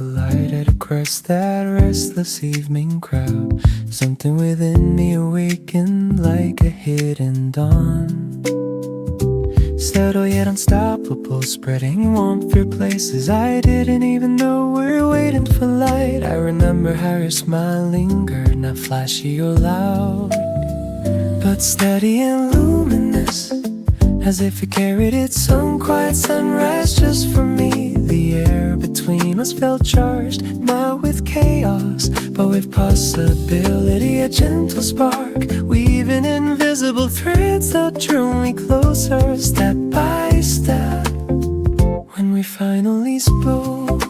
collided across that restless evening crowd. Something within me awakened like a hidden dawn. Subtle yet unstoppable, spreading warmth through places I didn't even know were waiting for light. I remember how your smile lingered, not flashy or loud, but steady and luminous, as if it carried its own quiet sunrise just for me. The air between us felt charged, not with chaos, but with possibility. A gentle spark, weaving invisible threads that drew me closer, step by step. When we finally spoke,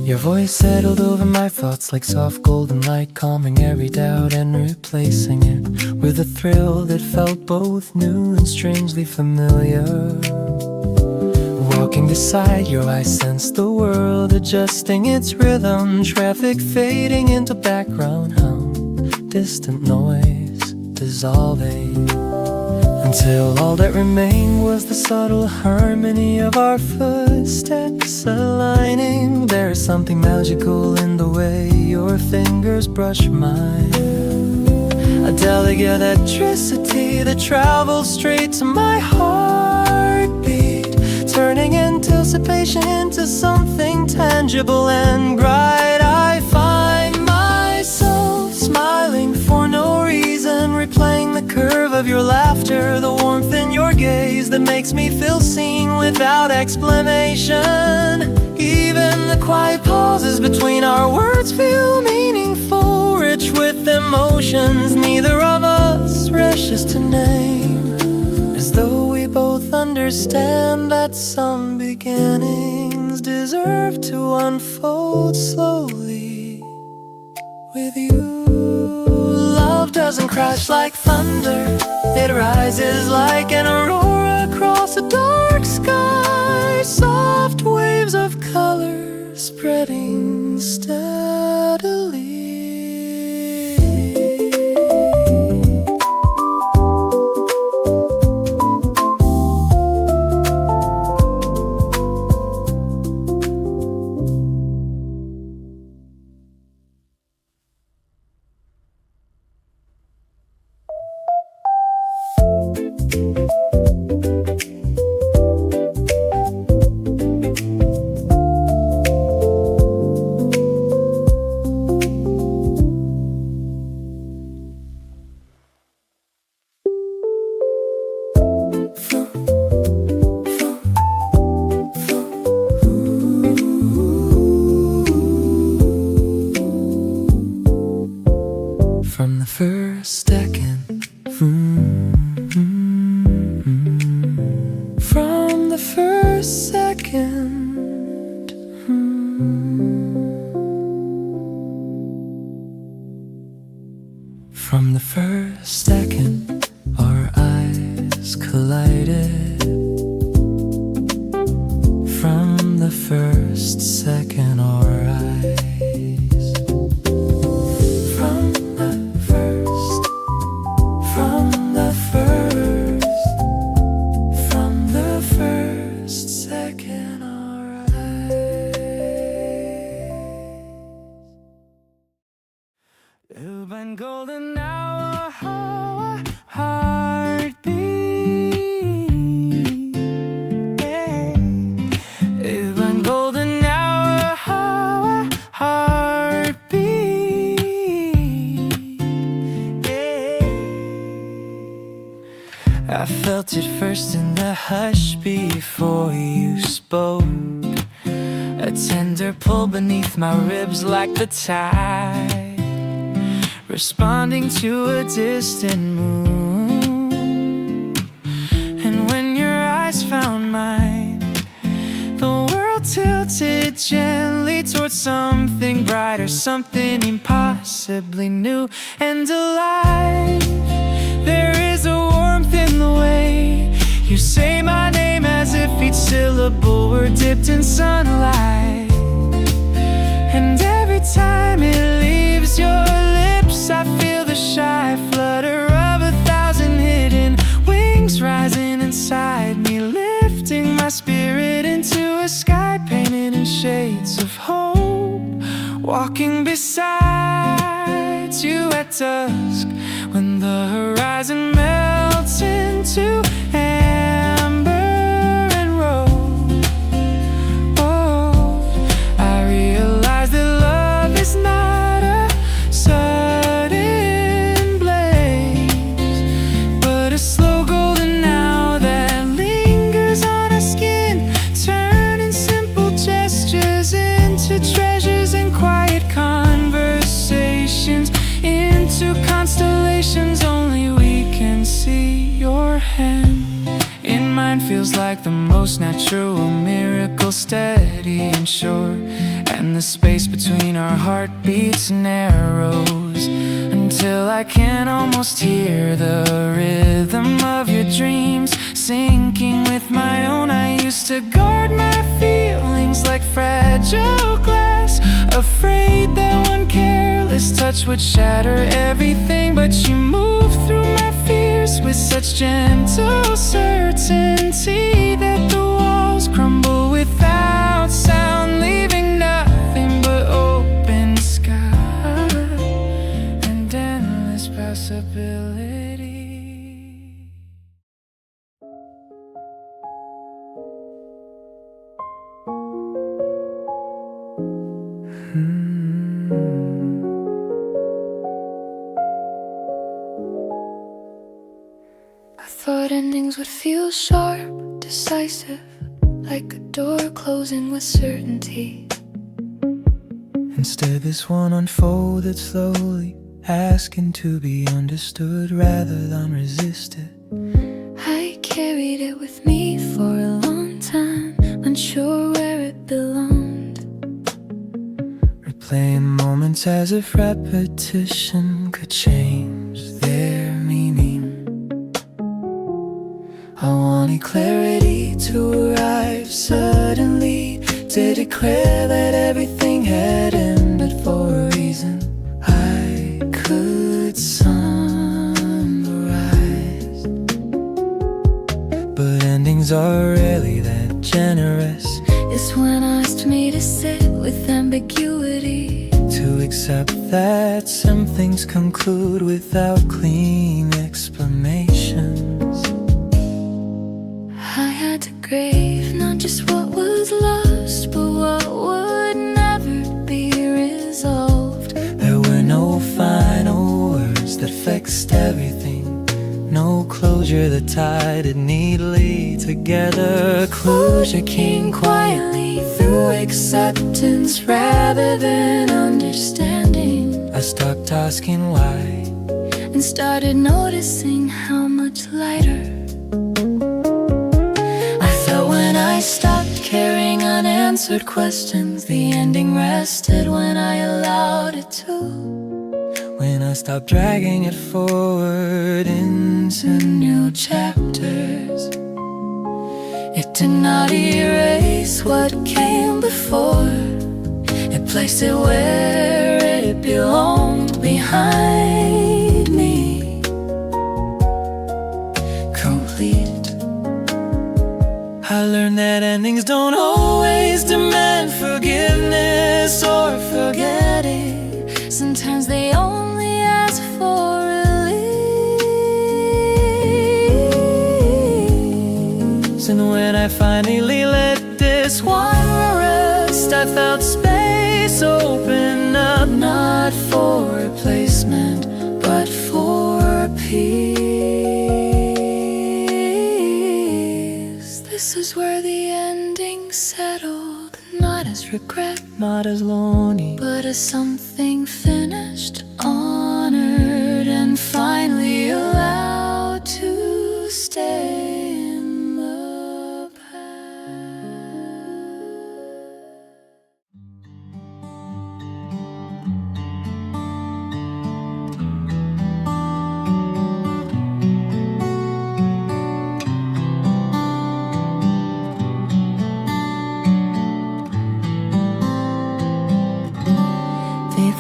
your voice settled over my thoughts like soft golden light, calming every doubt and replacing it with a thrill that felt both new and strangely familiar. Walking beside you, I sensed the world adjusting its rhythm, traffic fading into background hum, distant noise dissolving, until all that remained was the subtle harmony of our footsteps aligning. There is something magical in the way your fingers brush mine, a delicate electricity that travels straight to my heartbeat, turning anticipation into something tangible and bright. I find myself smiling for no reason, replaying the curve of your laughter, the warmth in your gaze that makes me feel seen without explanation. Even the quiet pauses between our words feel meaningful, rich with emotions neither of us rushes to name, as though we both understand that some beginnings deserve to unfold slowly with you. Love doesn't crash like thunder, it rises like an aurora across a dark sky, soft waves of color spreading steadily. From the first second, from the first second, from the first second, our eyes collided. From the first second, our eyes. You've been golden hour, heartbeat. Yeah. You've been golden hour, heartbeat. Yeah. I felt it first in the hush before you spoke. A tender pull beneath my ribs like the tide, responding to a distant moon. And when your eyes found mine, the world tilted gently towards something brighter, something impossibly new and alive. There is a warmth in the way you say my name, as if each syllable were dipped in sunlight. And every time it leaves your lips, I feel the shy flutter of 1,000 hidden wings rising inside me, lifting my spirit into a sky painted in shades of hope, walking beside you at dusk, when the horizon melts into amber and rose. Oh, I realize that love is not a sudden blaze, but a slow golden hour that lingers on our skin, turning simple gestures into treasures and quiet conversations into constellations only we can see. Your hand in mine feels like the most natural miracle, steady and sure, and the space between our heartbeats narrows until I can almost hear the rhythm of your dreams sinking with my own. I used to guard my feelings like fragile glass, afraid that one careless touch would shatter everything, but you move through my fears with such gentle certainty that the walls crumble without sound, leaving nothing but open sky and endless possibility. I thought endings would feel sharp, decisive, like a door closing with certainty. Instead, this one unfolded slowly, asking to be understood rather than resisted. I carried it with me for a long time, unsure where it belonged. Replaying moments as if repetition could change their meaning. I wanted clarity to arrive suddenly, to declare that everything had ended for a reason. I could summarize, but endings are rarely that generous. It's when asked me to sit with ambiguity, to accept that some things conclude without clean explanations. I had to grave not just what was lost, but what would never be resolved. There were no final words that fixed everything, no closure that tied it neatly together. Closure came quietly through acceptance rather than understanding. I stopped asking why and started noticing how much lighter I felt when I stopped carrying unanswered questions. The ending rested when I allowed it to, when I stopped dragging it forward into new chapters. It did not erase what came before, it placed it where it belonged, behind me, complete. I learned that endings don't always demand forgiveness or forgetting. Sometimes they only ask for release. And when I finally let this one rest, I felt space open up, not for replacement, but for peace. This is where the ending settled, not as regret, not as longing, but as something finished, honored, and finally allowed to stay in the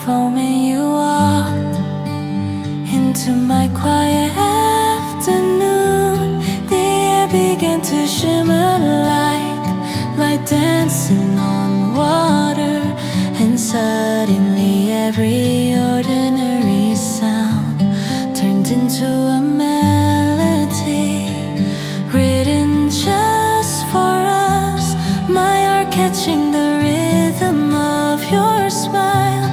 moment you walked into my quiet afternoon, the air began to shimmer like light dancing on water. every ordinary sound turned into a melody written just for us. My heart catching the rhythm of your smile,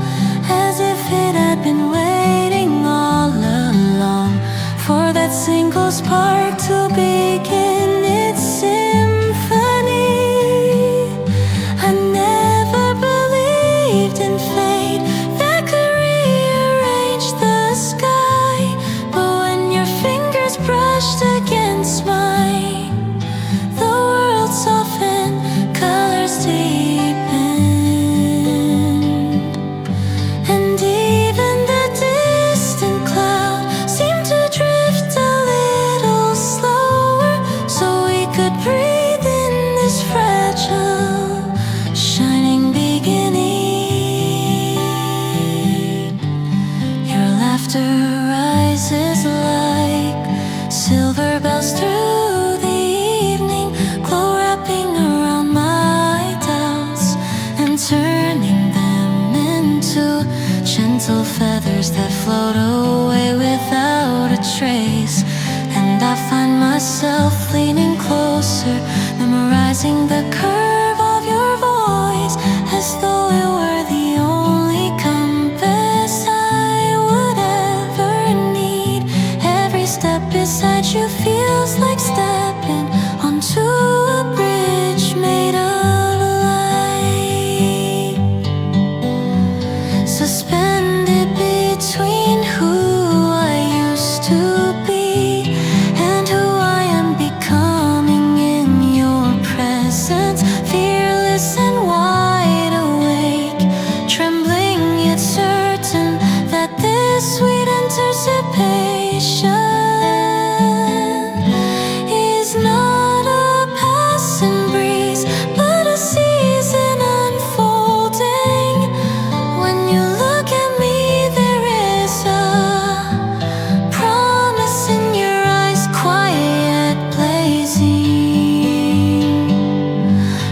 as if it had been waiting all along for that single spark to begin its symphony. I never believed in fate that could rearrange the sky, but when your fingers brushed against mine, the world softened, colors deepened, and even the distant cloud seemed to drift a little slower, so we could breathe in this fragile, shining beginning. Your laughter rises like silver bells through the evening, glow wrapping around my doubts and turning them into gentle feathers that float away without a trace. And I find myself leaning closer, memorizing the curve of your voice, as though it were the only compass I would ever need. Every step beside you feels like stepping onto a bridge made of light, suspended between who I used to be and who I am becoming in your presence. Fearless and wide awake, trembling yet certain that this sweet anticipation is not a passing breeze, but a season unfolding. When you look at me, there is a promise in your eyes, quiet blazing,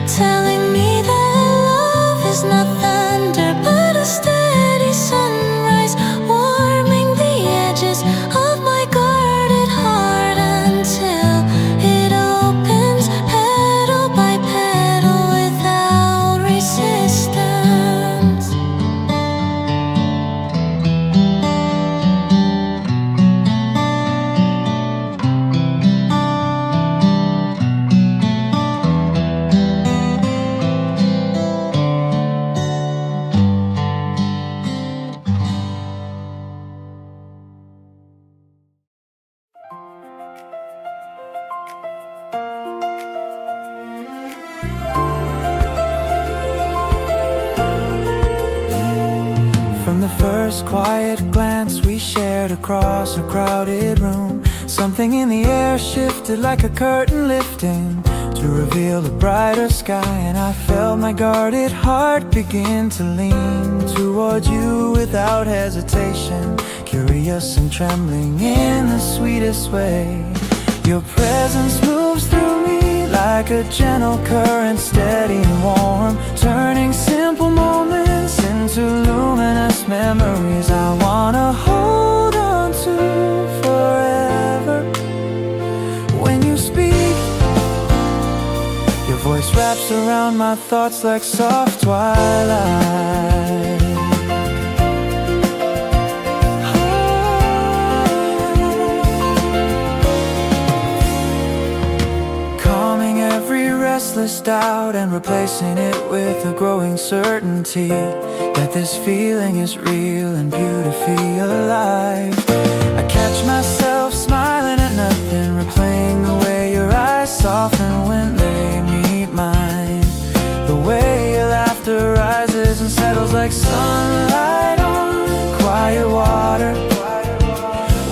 telling me that love is not thunder, but a steady sunrise, warming the edges of my guarded heart until it opens, petal by petal, without resistance. From the first quiet glance we shared across a crowded room, something in the air shifted like a curtain lifting to reveal a brighter sky. And I felt my guarded heart begin to lean toward you without hesitation, curious and trembling in the sweetest way. Your presence moves through me like a gentle current, steady and warm, turning simple moments into luminous memories I wanna hold on to forever. When you speak, your voice wraps around my thoughts like soft twilight. Calming every restless doubt and replacing it with a growing certainty that this feeling is real and beautifully alive. I catch myself smiling at nothing, replaying the way your eyes soften when they meet mine, the way your laughter rises and settles like sunlight on quiet water.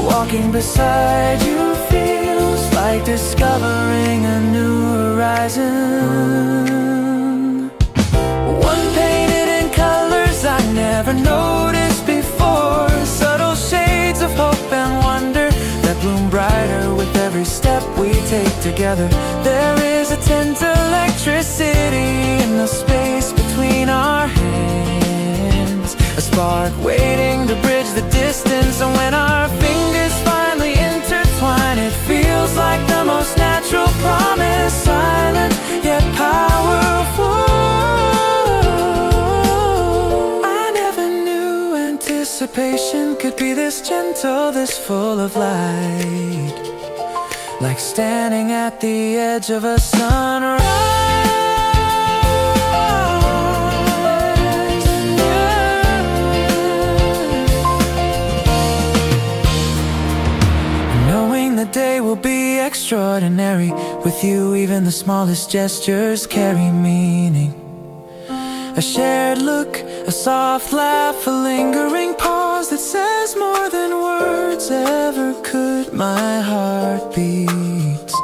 Walking beside you feels like discovering a new horizon, one painted in colors I never noticed before, subtle shades of hope and wonder that bloom brighter with every step we take together. There is a tender electricity in the space between our hands, a spark dark, waiting to bridge the distance. And when our fingers finally intertwine, it feels like the most natural promise, silent yet powerful. I never knew anticipation could be this gentle, this full of light, like standing at the edge of a sunrise. Knowing the day will be extraordinary. With you even the smallest gestures carry meaning. A shared look, a soft laugh, a lingering pause that says more than words ever could. My heart beats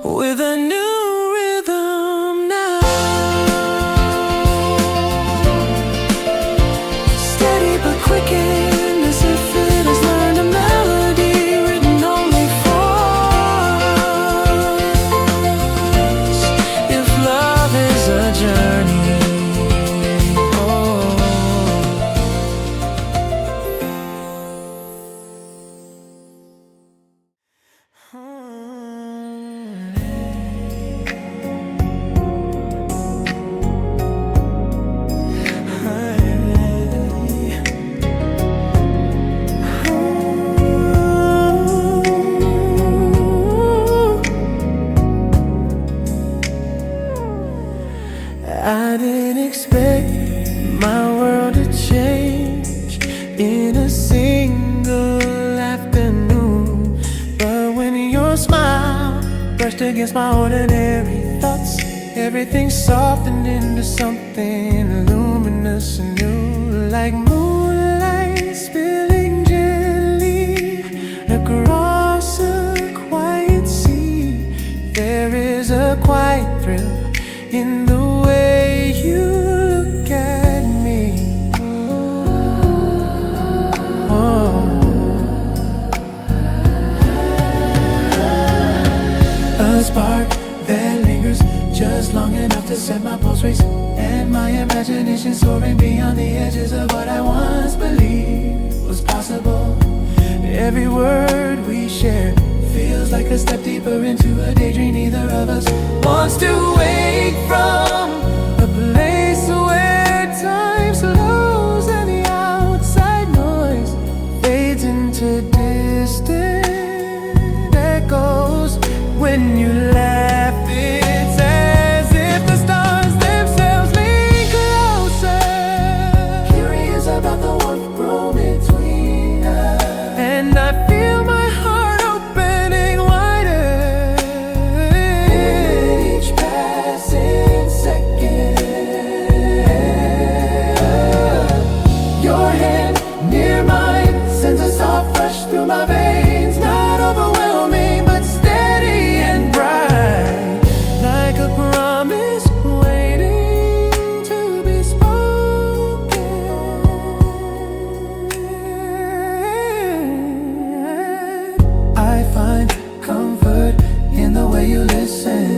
with a new rhythm now, steady but quickened, as if it has learned a melody written only for us. If love is a journey, I didn't expect my world to change in a single afternoon. But when your smile brushed against my ordinary thoughts, everything softened into something luminous and new, like moonlight spilling gently across a quiet sea. There is a quiet thrill in the way you look at me. Oh. A spark that lingers just long enough to set my pulse race, and my imagination soaring beyond the edges of what I once believed was possible. Every word we share feels like a step deeper into a daydream neither of us wants to wake from. A place where time slows and the outside noise fades into distant echoes. When you laugh, it's as if the stars themselves lean closer, curious about the warmth grown between us. And I feel my heart opening wider in each passing second. Your hand near mine sends a soft rush through my veins, not overwhelming but steady and bright, like a promise waiting to be spoken. I find comfort in the way you listen,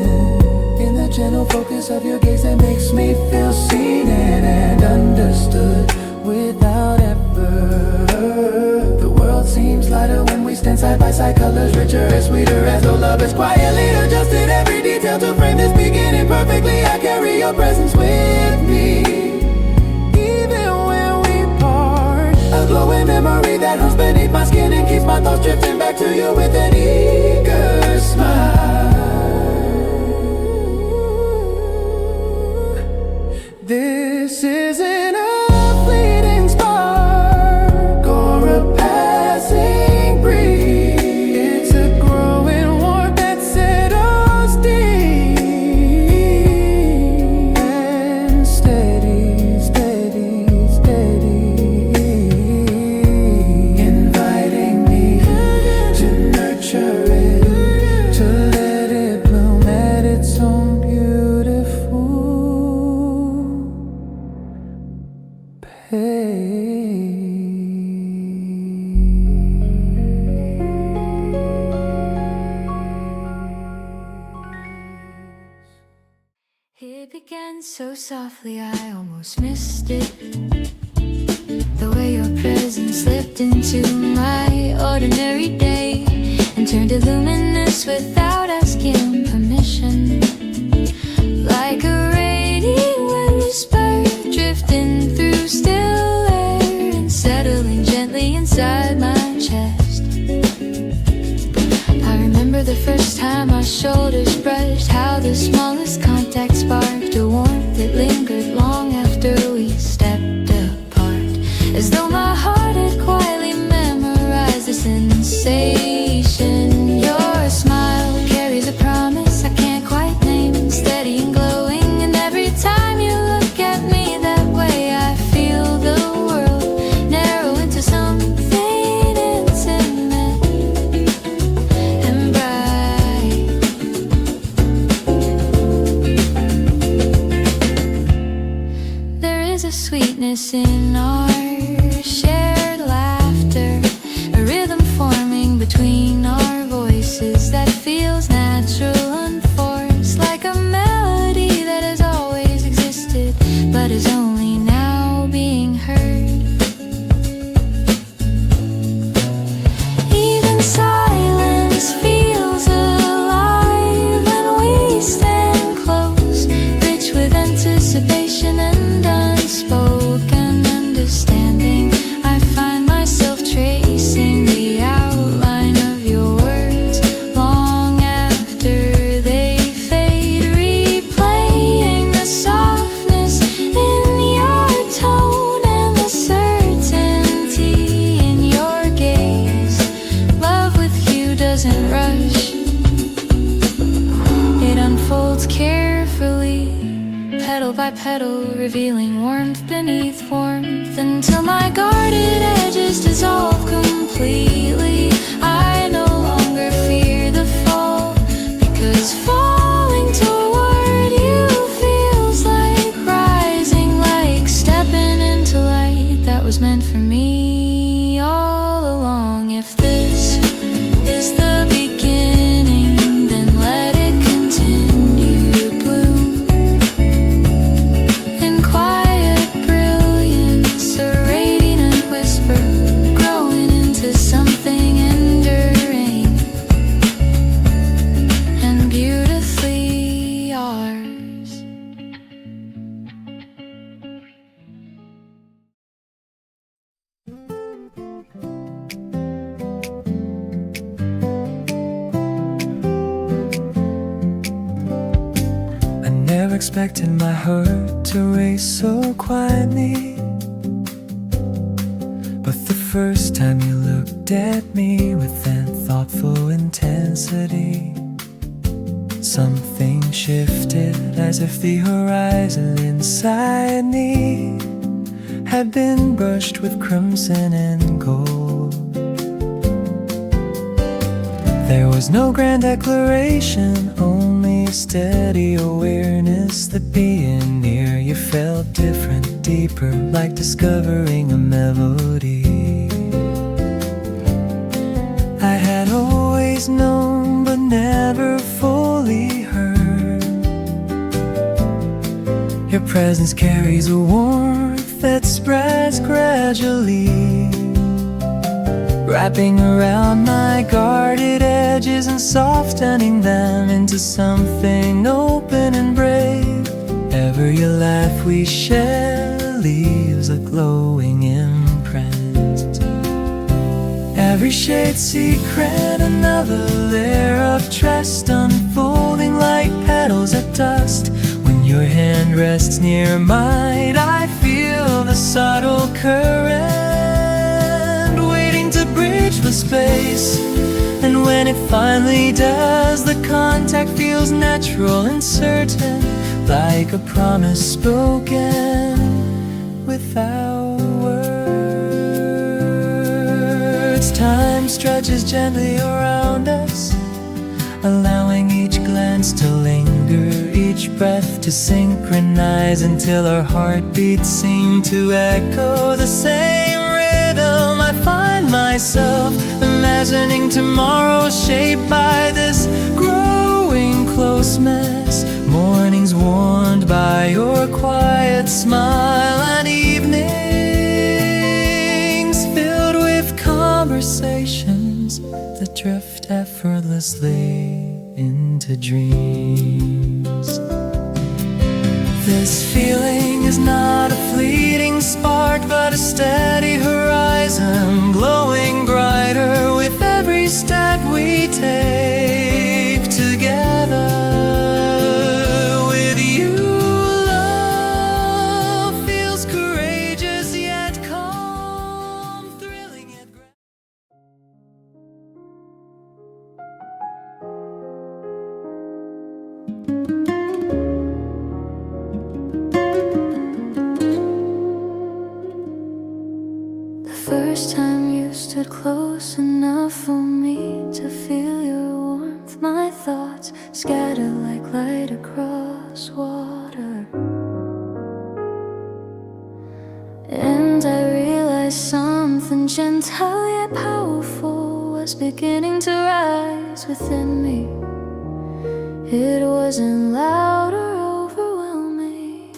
in the gentle focus of your gaze that makes me feel seen and understood without effort. The world seems lighter when we stand side by side, colors richer and sweeter as though love is quietly adjusted every detail to frame this beginning perfectly. I carry your presence with me, even when we part. A glowing memory that hums beneath my skin and keeps my thoughts drifting back to you with an eager smile. This isn't a fleeting spark or a passing breeze. It's a growing warmth that settles deep and steady, steady, steady, inviting me to nurture it, to let it bloom at its own beautiful It began so softly I almost missed it. eyes and slipped into my ordinary day and turned it luminous without asking permission. Like a radiant whisper drifting through still air and settling gently inside my chest. I remember the first time our shoulders brushed, how the smallest contact sparked a warmth that lingered long after we stepped apart, as though my heart had quietly memorized the sensation. Your smile carries a promise I can't quite name, steady and glowing, and every time you look at me that way I feel the world narrow into something intimate and bright. There is a sweetness in our shared laughter, a rhythm forming between our voices that feels natural, unforced, like a melody that has always existed but is only now being heard. Even silence feels alive when we stand close, rich with anticipation and unspoken understanding. I find myself tracing the outline of your words long after they fade, replaying the softness in your tone and the certainty in your gaze. Love with you doesn't rush, it unfolds carefully, petal by petal, revealing warmth beneath warmth, until my guarded edges dissolve completely. I no longer fear the fall, because falling toward you feels like rising, like stepping into light that was meant for me all along. If this is the beginning, then let it continue to bloom in quiet brilliance, a radiant whisper growing into something enduring and beautifully ours. I never expected my heart to race so quietly, but the first time you looked at me with that thoughtful intensity, something shifted, as if the horizon inside me had been brushed with crimson and gold. There was no grand declaration, only steady awareness that being near you felt different, deeper, like discovering a melody I had always known but never fully heard. Your presence carries a warmth that spreads gradually, wrapping around my guarded edges and softening them into something open and brave. Every laugh we share leaves a glowing imprint, every shade secret, another layer of trust unfolding like petals at dust. When your hand rests near mine, I feel the subtle current waiting to bridge the space. And when it finally does, the contact feels natural and certain, like a promise spoken without words. Time stretches gently around us, allowing each glance to linger, each breath to synchronize, until our heartbeats seem to echo the same rhythm. I find myself imagining tomorrow shaped by this growing closeness, mornings warmed by your quiet smile, and evenings filled endlessly into dreams. This feeling is not a fleeting spark, but a steady horizon, glowing brighter with every step we take together. With you, love feels courageous yet calm, thrilling yet First time you stood close enough for me to feel your warmth. My thoughts scattered like light across water, and I realized something gentle yet powerful was beginning to rise within me. It wasn't loud or overwhelming.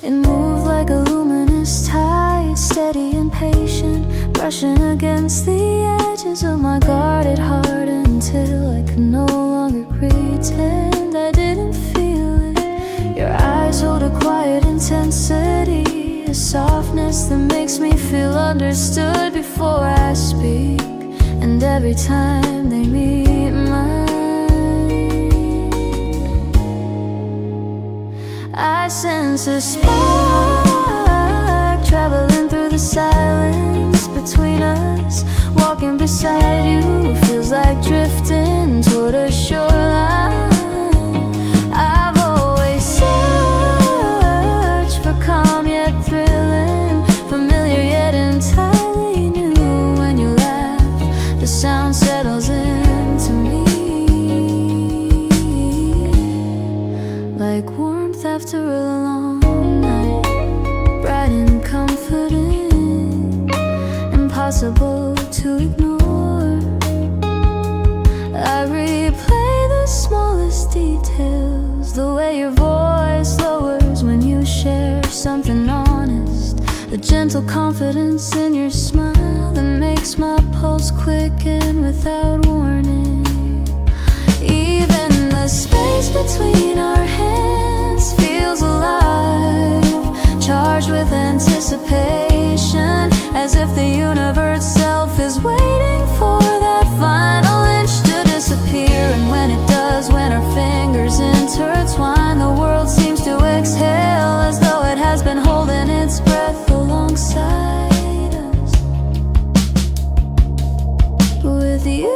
It moved like a luminous tide, steady and patient, brushing against the edges of my guarded heart until I could no longer pretend I didn't feel it. Your eyes hold a quiet intensity, a softness that makes me feel understood before I speak. And every time they meet mine, I sense a spark traveling through the silence between us. Walking beside you feels like drifting toward a shoreline. I've always searched for calm yet thrilling, familiar yet entirely new. When you laugh, the sound settles into me like warmth after a long night, bright and comforting, impossible to ignore. I replay the smallest details, the way your voice lowers when you share something honest, the gentle confidence in your smile that makes my pulse quicken without warning. Even the space between our hands feels alive, charged with anticipation, as if the universe itself is waiting for that final inch to disappear. And when it does, when our fingers intertwine, the world seems to exhale as though it has been holding its breath alongside us. With you,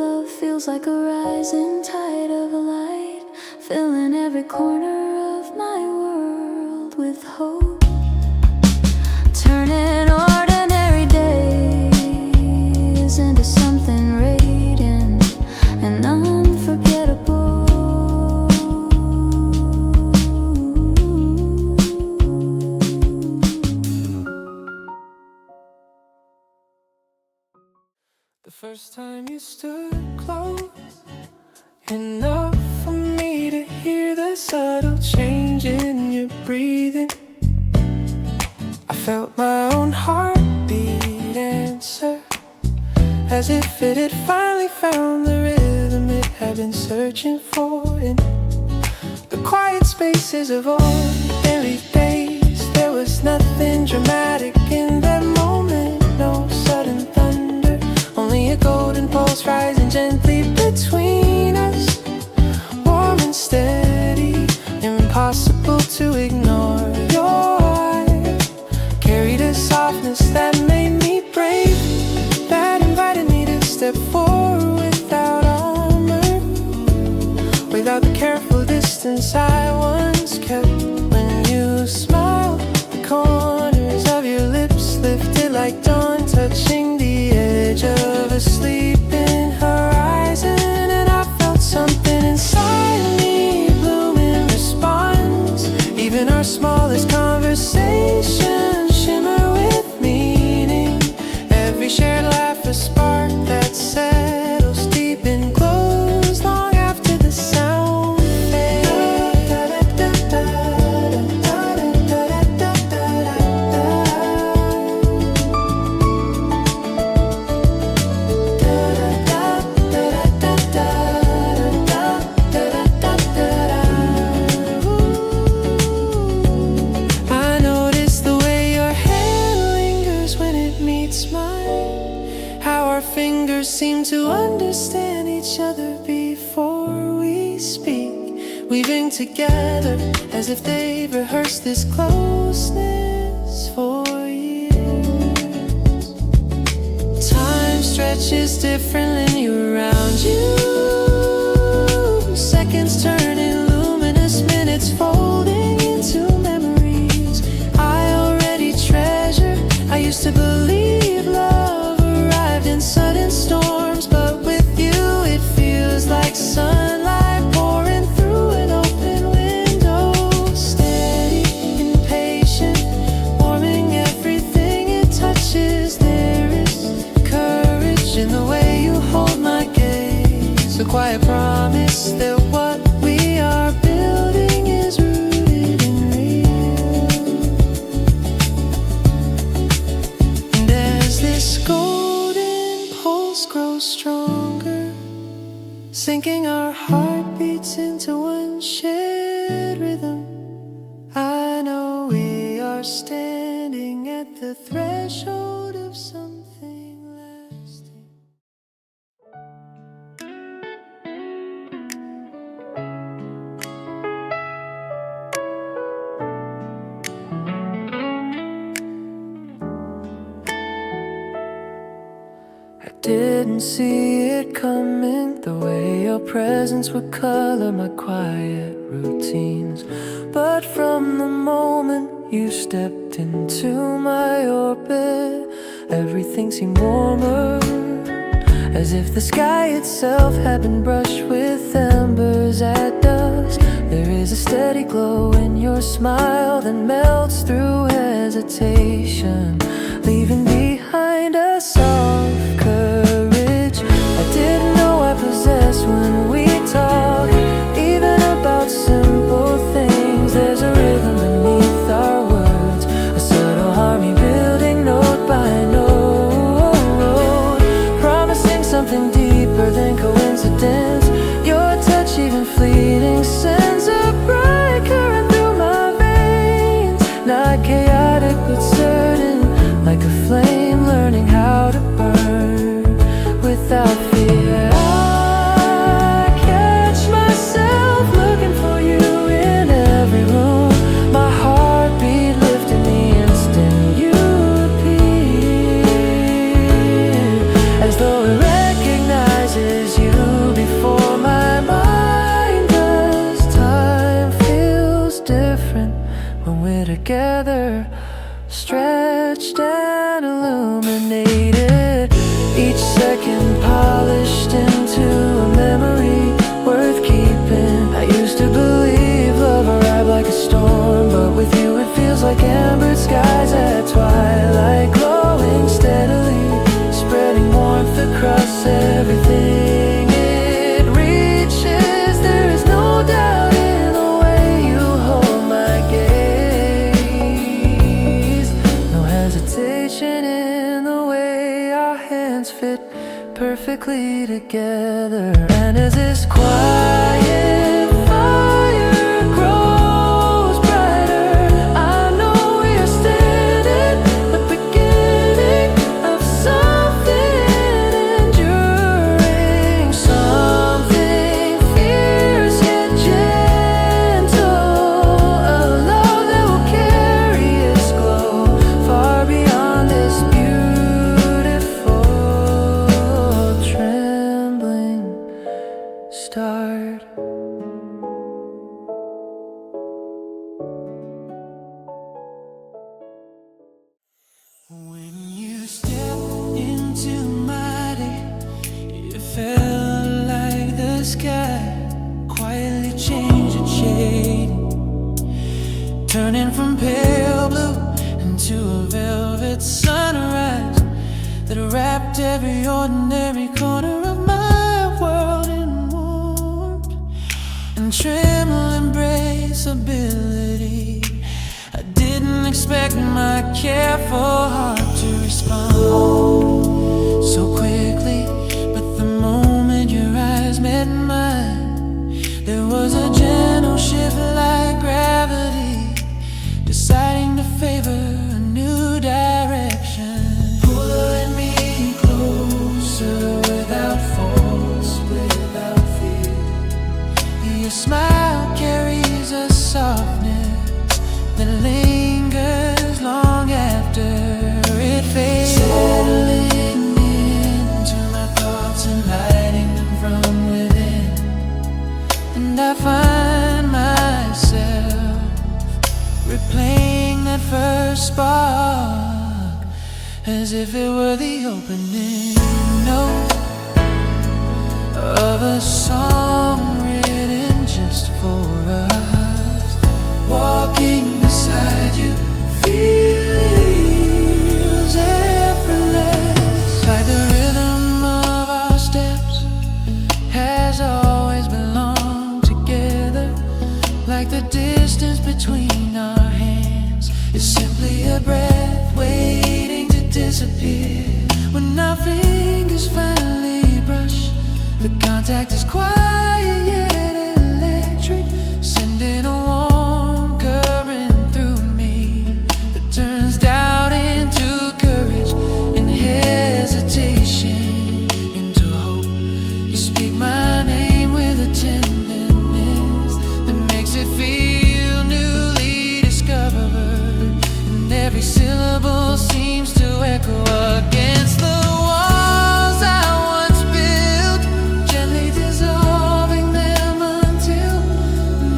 love feels like a rising tide of light, filling every corner of my world with hope, turning ordinary days into something radiant and unforgettable. The first time you stood close enough for me to hear the subtle change in your breathing, I felt my own heartbeat answer, as if it had finally found the rhythm it had been searching for. In the quiet spaces of ordinary days, there was nothing dramatic in that moment, no sudden thunder, only a golden pulse rising gently between us, warm and steady, impossible to ignore. Your eyes carried a softness that made me brave, that invited me to step forward without armor, without the careful distance I once kept. When you smiled, the corners of your lips lifted like dawn, touching the edge of a sleeping horizon. And I felt something inside me bloom in response. Even our smallest conversations shimmer with meaning. Every shared laugh a spark that settles deep and glows long after the sound fades. never seem to understand each other before we speak, weaving together as if they've rehearsed this closeness for years. Time stretches differently around you, seconds turn in luminous minutes, folding into memories I already treasure. I used to believe love arrived in sudden storms, but with you it feels like sunlight pouring through an open window, steady and patient, warming everything it touches. There is courage in the way you hold my gaze, a quiet promise that what we are building is rooted in real. And as this golden pulse grows stronger, sinking our heartbeats into one shared rhythm, I know we are standing at the threshold of something lasting. I didn't see it coming, the way your presence would color my quiet routines. But from the moment you stepped into my orbit, everything seemed warmer, as if the sky itself had been brushed with embers at dusk. There is a steady glow in your smile that melts through hesitation, leaving behind a soft courage I didn't know I possessed. When we talk, even about simple things, there's a rhythm beneath our words, a subtle harmony building note by note, promising something deeper than coincidence. Your touch, even fleeting, sends a bright current through my veins, not chaotic but certain, like a flame learning how to burn without fear. I catch myself looking for you in every room, my heartbeat lifting the instant you appear, as though it recognizes you before my mind does. Time feels different when we're together, stretched and illuminated, each second polished into a memory worth keeping. I used to believe love arrived like a storm, but with you it feels like amber skies at twilight, glowing steadily, spreading warmth across everything it reaches. There is no doubt in the way you hold my gaze, no hesitation in the way our hands fit perfectly together. And as this quiet fire grows brighter, I know we are standing the beginning of something enduring, something fierce yet gentle, a love that will carry its glow far beyond this beautiful trembling start. When you step into my day, it felt like the sky quietly changed its shade, turning from pale blue into a velvet sunrise that wrapped every ordinary corner of my world in warmth and tremble embraceability. I didn't expect my careful heart to respond so quickly, but the moment your eyes met mine, there was a gentle shift like gravity, deciding to favor a new direction, pulling me closer. that first spark, as if it were the opening note of a song written just for us. Walking beside you feels effortless, like the rhythm of our steps has always belonged together, like the distance between our hands is simply a breath waiting to disappear. When our fingers finally brush, the contact is quiet yet electric, sending a warm current through me that turns doubt into courage and hesitation into hope. You speak my name with a tenderness that makes it feel newly discovered, and every syllable seems to echo against the walls I once built, gently dissolving them until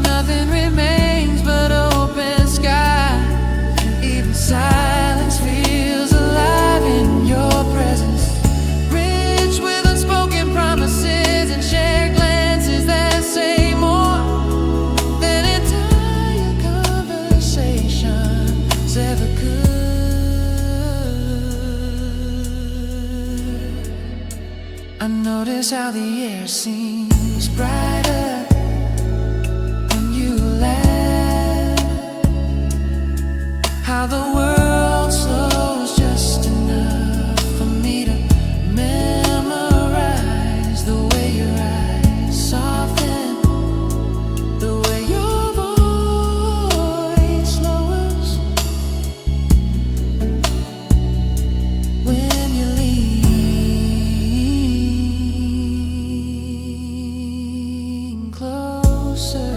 nothing remains but open sky. Even silence feels alive in your presence, rich with unspoken promises and shared glances that say more than entire conversations ever could. I notice how the air seems brighter when you laugh, how the world slows just enough for me to memorize the way your eyes soften, the way your voice lowers when you lean closer.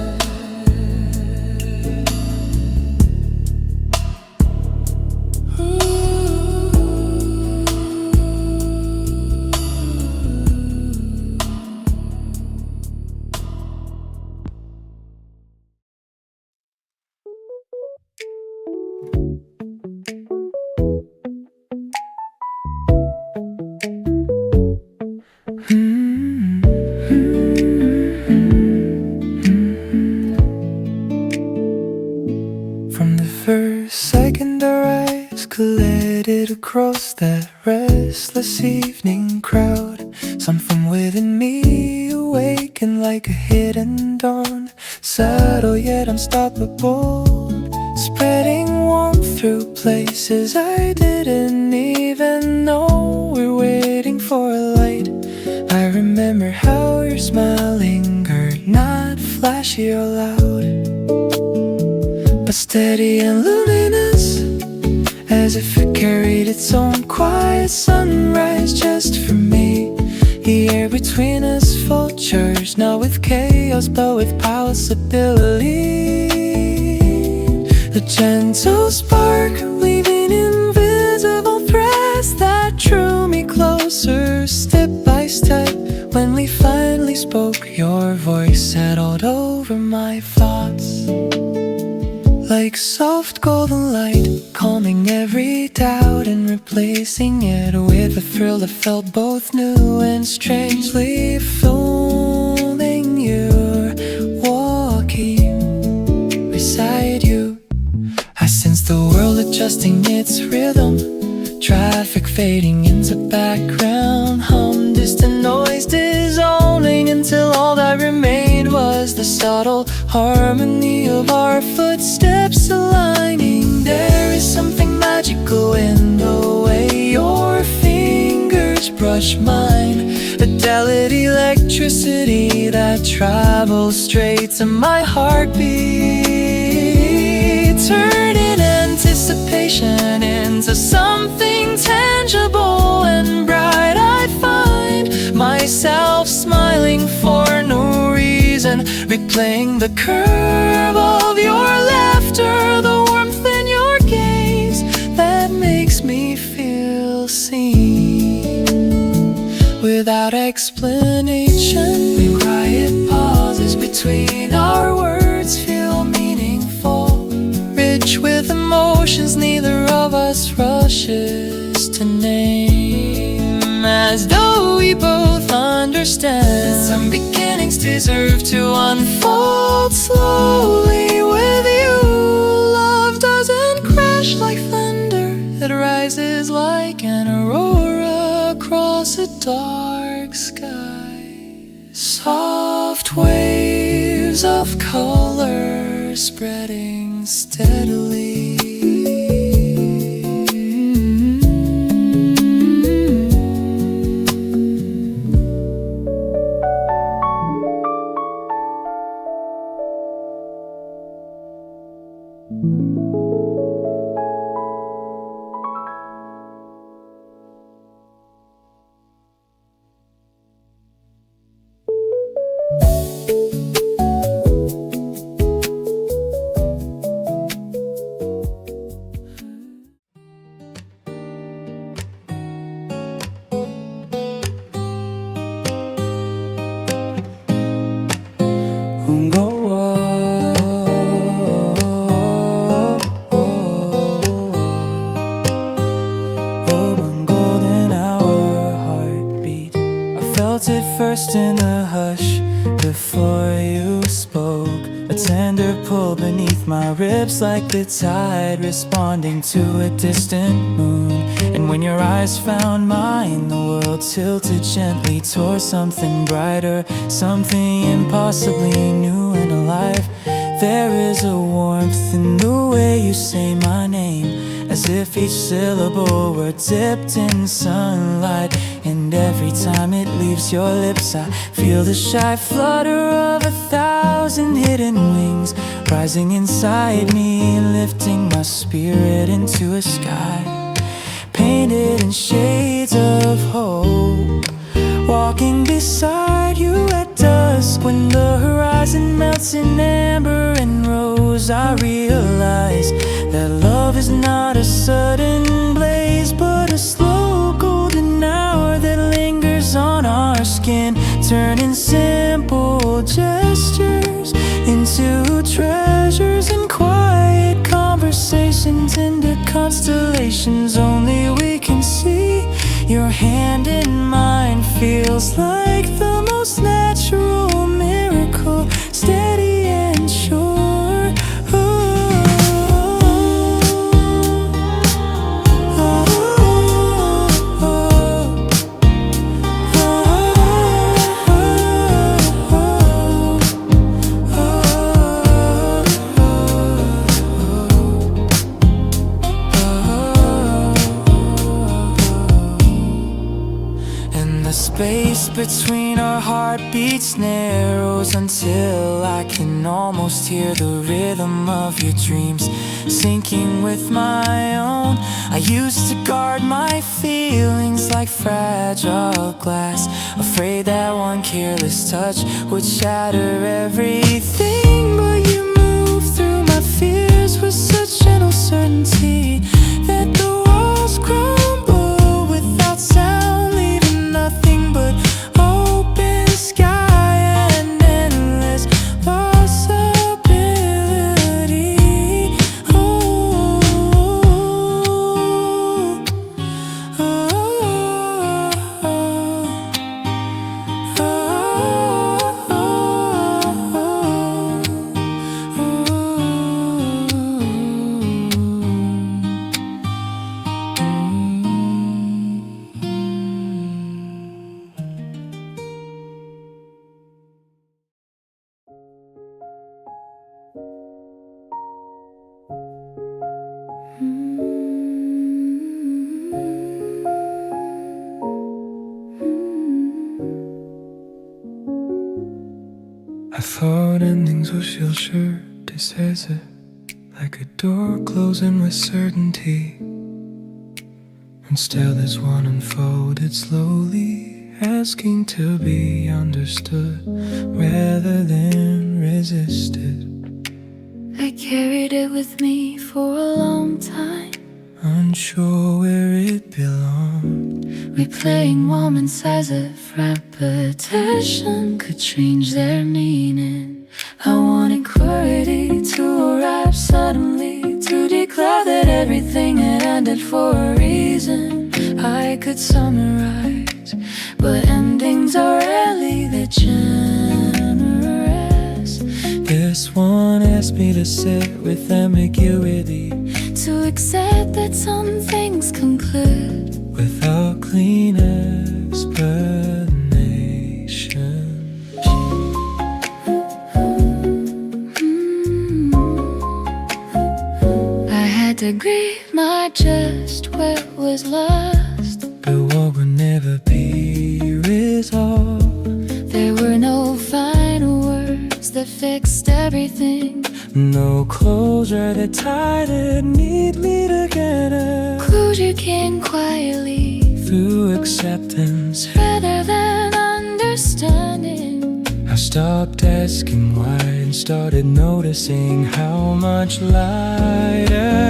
From the first second our eyes collided across that restless evening crowd, some from within me awakened like a hidden dawn, subtle yet unstoppable, spreading warmth through places I didn't even know were waiting for a light. I remember how your smile lingered, not flashy or loud, but steady and luminous, as if it carried its own quiet sunrise just for me. The air between us vultures, not with chaos but with possibility. The gentle spark weaving invisible threads that drew me closer step by step. When we finally spoke, your voice settled over my thoughts like soft golden light, calming every doubt and replacing it with a thrill that felt both new and strangely filling. You're walking beside you, I sense the world adjusting its rhythm, traffic fading into background hum, distant noise dissolving until all that remained was the subtle harmony of our footsteps aligning. There is something magical in the way your fingers brush mine, a delicate electricity that travels straight to my heartbeat, turning anticipation into something tangible and bright. I find myself smiling for no reason, replaying the curve of your laughter, the warmth in your gaze that makes me feel seen. Without explanation, the quiet pauses between our words feel meaningful, rich with emotion us rushes to name, as though we both understand that some beginnings deserve to unfold slowly with you. Love doesn't crash like thunder, it rises like an aurora across a dark sky. Soft waves of color spreading steadily. First in the hush, before you spoke, a tender pull beneath my ribs like the tide responding to a distant moon. And when your eyes found mine, the world tilted gently toward something brighter, something impossibly new and alive. There is a warmth in the way you say my name, as if each syllable were dipped in sunlight. And every time it leaves your lips, I feel the shy flutter of 1,000 hidden wings rising inside me, lifting my spirit into a sky painted in shades of hope. Walking beside you at dusk, when the horizon melts in amber and rose, I realize that love is not a sudden blaze, but a slow golden hour that lingers on our skin, turning simple gestures into treasures and quiet conversations into constellations only we can see. Your hand in mine feels like the most natural miracle, steady and sure. Space between our heartbeats narrows until I can almost hear the rhythm of your dreams syncing with my own. I used to guard my feelings like fragile glass, afraid that one careless touch would shatter everything. But you moved through my fears with such gentle certainty that the walls crumble without sound, leaving nothing but open sky and endless possibility. Oh, oh, I thought endings were still sure to says it, like a door closing with certainty. Instead this one unfolded slowly, asking to be understood rather than resisted. I carried it with me for a long time, unsure where it belonged, replaying moments as if repetition could change their meaning. I wanted clarity to arrive suddenly, to declare that everything had ended ended for a reason I could summarize, but endings are rarely that generous. This one asked me to sit with ambiguity, to accept that some things conclude without clean explanation. I had to grieve not just what was lost, but what would never be resolved. there were no final words that fixed everything, No closure that tied it neatly together. clues you can quietly Through acceptance, rather than understanding. I stopped asking why and started noticing how much lighter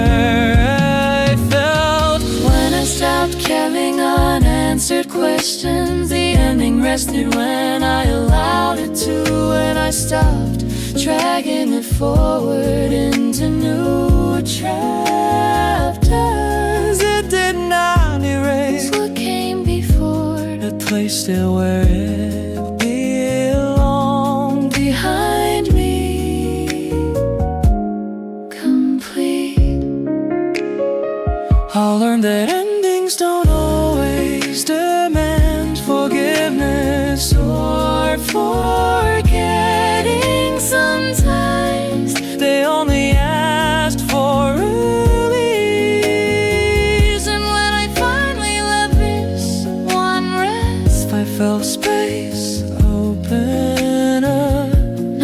I felt. When I stopped carrying unanswered questions, the ending rested when I allowed it to. When I stopped dragging it forward into new chapters, It did not erase what came before, the place still where it belonged. behind me, complete. I learned that endings don't always demand forgiveness or forgetting. Sometimes they only asked for release. And when I finally let this one rest, I felt space open up,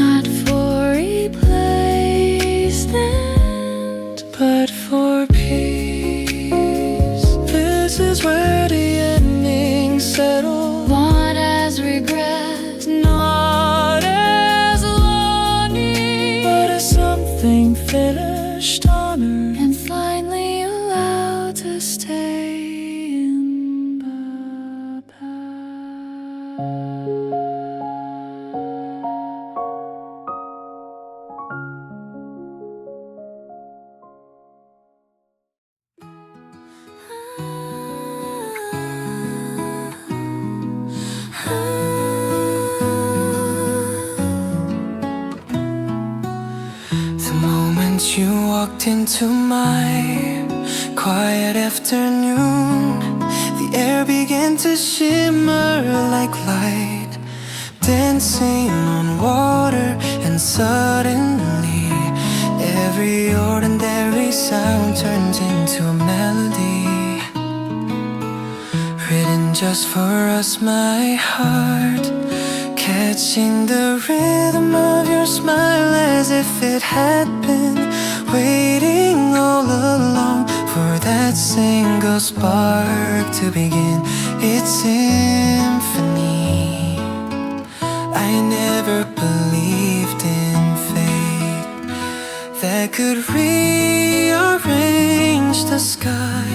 Not for replacement, but for peace. This is where the endings settle, not as regret, not as longing, but as something finished, honored, and finally allowed to stay in the The moment you walked into my quiet afternoon, the air began to shimmer like light, dancing on water, and suddenly every ordinary sound turns into a melody, written just for us. My heart catching the rhythm of your smile, as if it had been waiting all along for that single spark to begin its symphony. I never believed in fate that could rearrange the sky,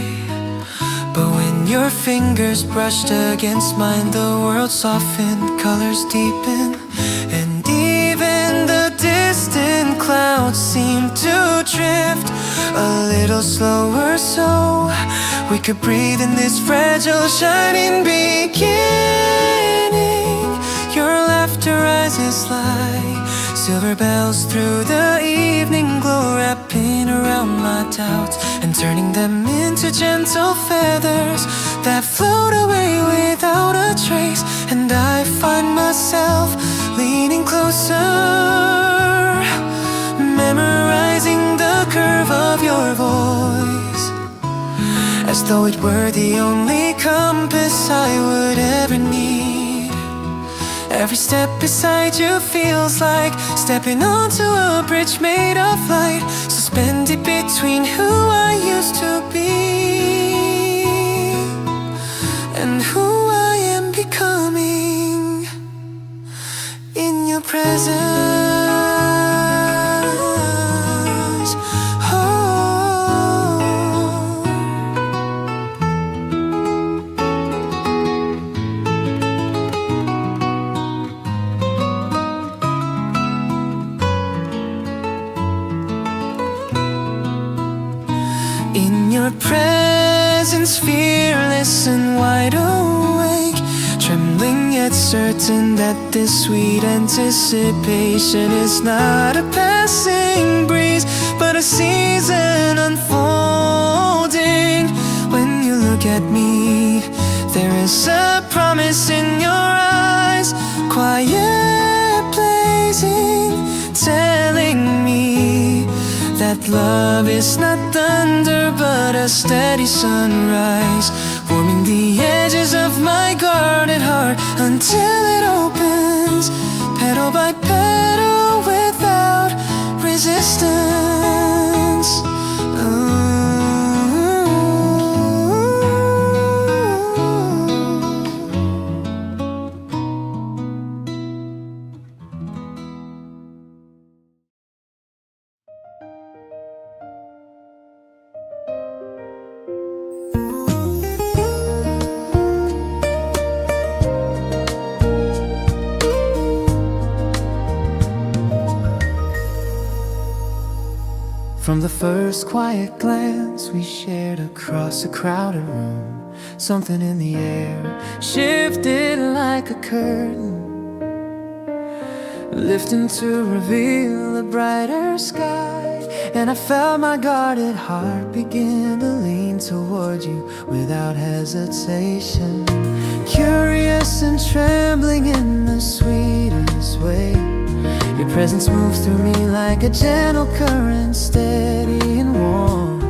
but when your fingers brushed against mine, the world softened, colors deepened, and even the distant clouds seemed to drift a little slower, so we could breathe in this fragile, shining beginning. Your laughter rises like silver bells through the evening glow, wrapping around my doubts and turning them into gentle feathers that float away without a trace. And I find myself leaning closer, memorizing the curve of your voice, as though it were the only compass I would ever need. Every step beside you feels like stepping onto a bridge made of light, suspended between who I used to be and who I am becoming in your presence. Oh. In your presence, fearless and wide awake, trembling yet certain that this sweet anticipation is not a passing breeze, but a season unfolding. When you look at me, there is a promise in your eyes, quiet blazing, telling me that love is not thunder but a steady sunrise, warming the edges of my guarded heart until it opens, petal by petal without resistance. From the first quiet glance we shared across a crowded room, something in the air shifted like a curtain, lifting to reveal a brighter sky. And I felt my guarded heart begin to lean toward you without hesitation, curious and trembling in the sweetest way. Your presence moves through me like a gentle current, steady and warm,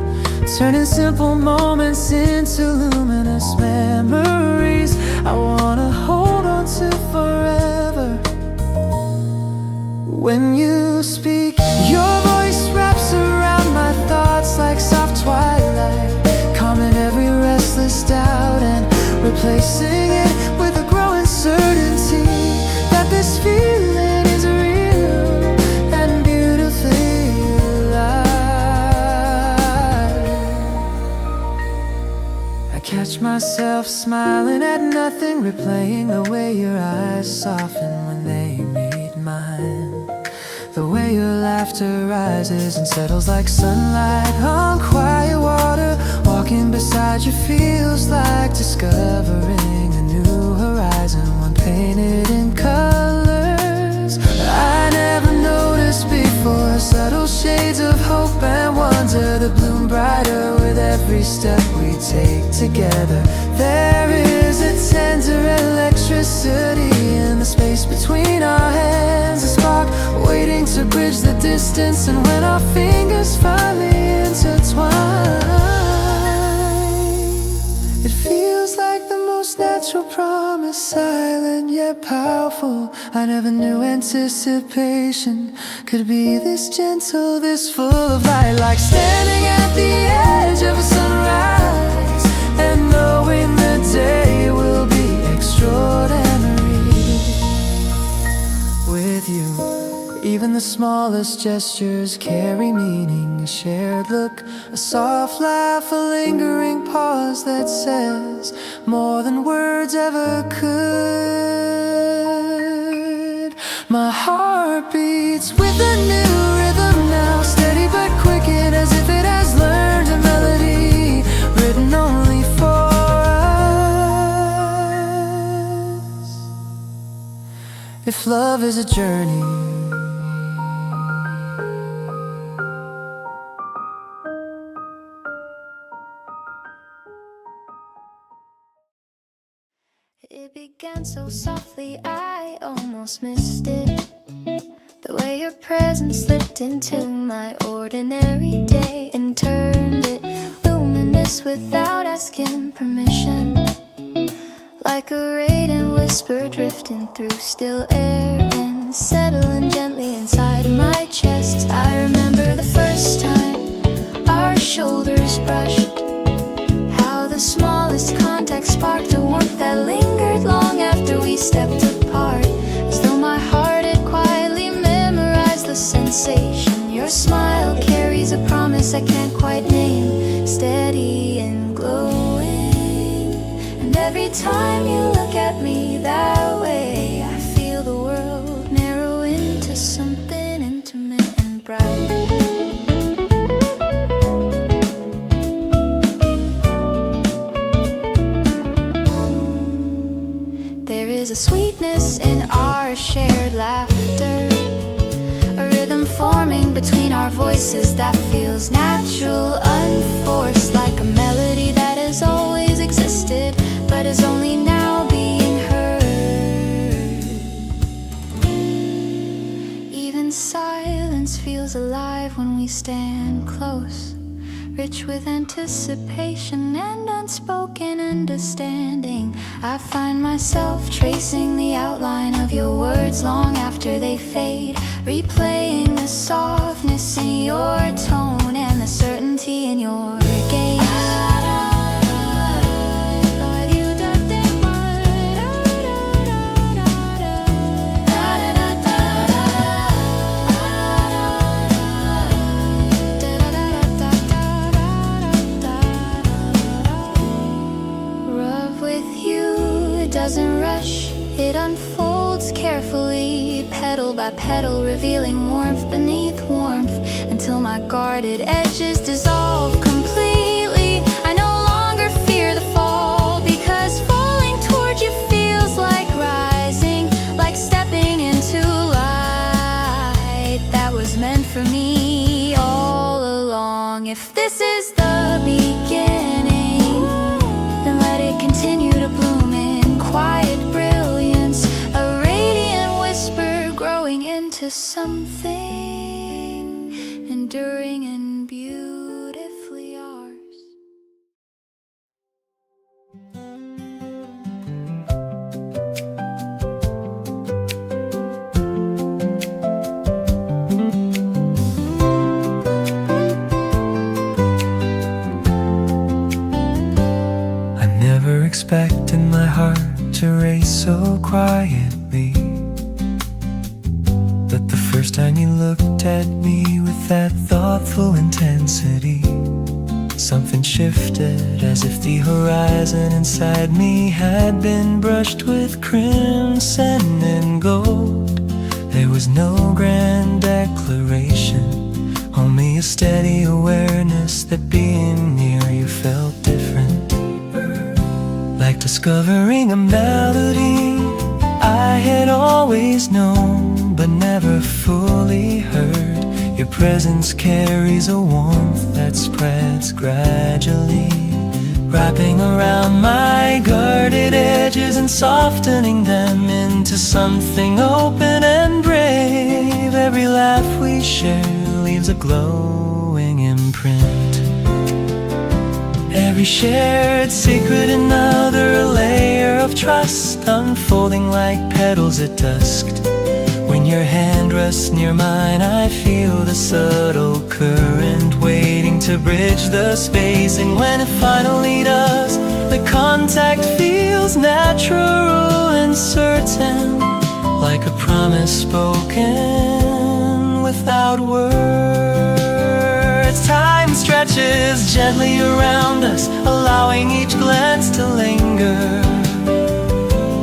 turning simple moments into luminous memories I wanna hold on to forever. When you speak, your voice wraps around my thoughts like soft twilight, calming every restless doubt and replacing it with a growing certainty that this feeling is real. Catch myself smiling at nothing, replaying the way your eyes soften when they meet mine, the way your laughter rises and settles like sunlight on quiet water. Walking beside you feels like discovering a new horizon, one painted in colors I never noticed before, subtle shades of hope and wonder that bloom brighter with every step we take together. There is a tender electricity in the space between our hands, a spark waiting to bridge the distance. And when our fingers finally intertwine, it feels like the most natural promise, silent yet powerful. I never knew anticipation could be this gentle, this full of light, like standing at the edge of a sunrise and knowing the day will be extraordinary with you. Even the smallest gestures carry meaning, a shared look, a soft laugh, a lingering pause that says more than words ever could. My heart beats with a new rhythm now, steady but quicken as if it has learned a melody written only for us. If love is a journey, it began so softly, I almost missed it. The way your presence slipped into my ordinary day and turned it luminous without asking permission, like a radiant whisper drifting through still air and settling gently inside my chest. I remember the first time our shoulders brushed, how the smallest contact sparked a warmth that lingered long after we stepped apart, as though my heart had quietly memorized the sensation. Your smile carries a promise I can't quite name, steady and glowing. And every time you look at me that way, I feel the world narrow into something intimate and bright. is a sweetness in our shared laughter, a rhythm forming between our voices that feels natural, unforced, like a melody that has always existed but is only now being heard. Even silence feels alive when we stand close, rich with anticipation and unspoken understanding. I find myself tracing the outline of your words long after they fade, replaying the softness in your tone and the certainty in your gaze. Doesn't rush, it unfolds carefully, petal by petal, revealing warmth beneath warmth, until my guarded edges dissolve completely. I no longer fear the fall, because falling toward you feels like rising, like stepping into light that was meant for me all along. If this is the beginning, then let it continue to bloom in quiet brilliance, a radiant whisper growing into something enduring and beautifully ours. I never expected my heart to race so quietly, but the first time you looked at me with that thoughtful intensity, something shifted as if the horizon inside me had been brushed with crimson and gold. There was no grand declaration, only a steady awareness that being near you felt different. Like discovering a melody I had always known but never fully heard. Your presence carries a warmth that spreads gradually, wrapping around my guarded edges and softening them into something open and brave. Every laugh we share leaves a glowing imprint. Every shared secret another layer of trust, unfolding like petals at dusk. When your hand rests near mine, I feel the subtle current waiting to bridge the space. And when it finally does, the contact feels natural and certain, like a promise spoken without words. Time stretches gently around us, allowing each glance to linger,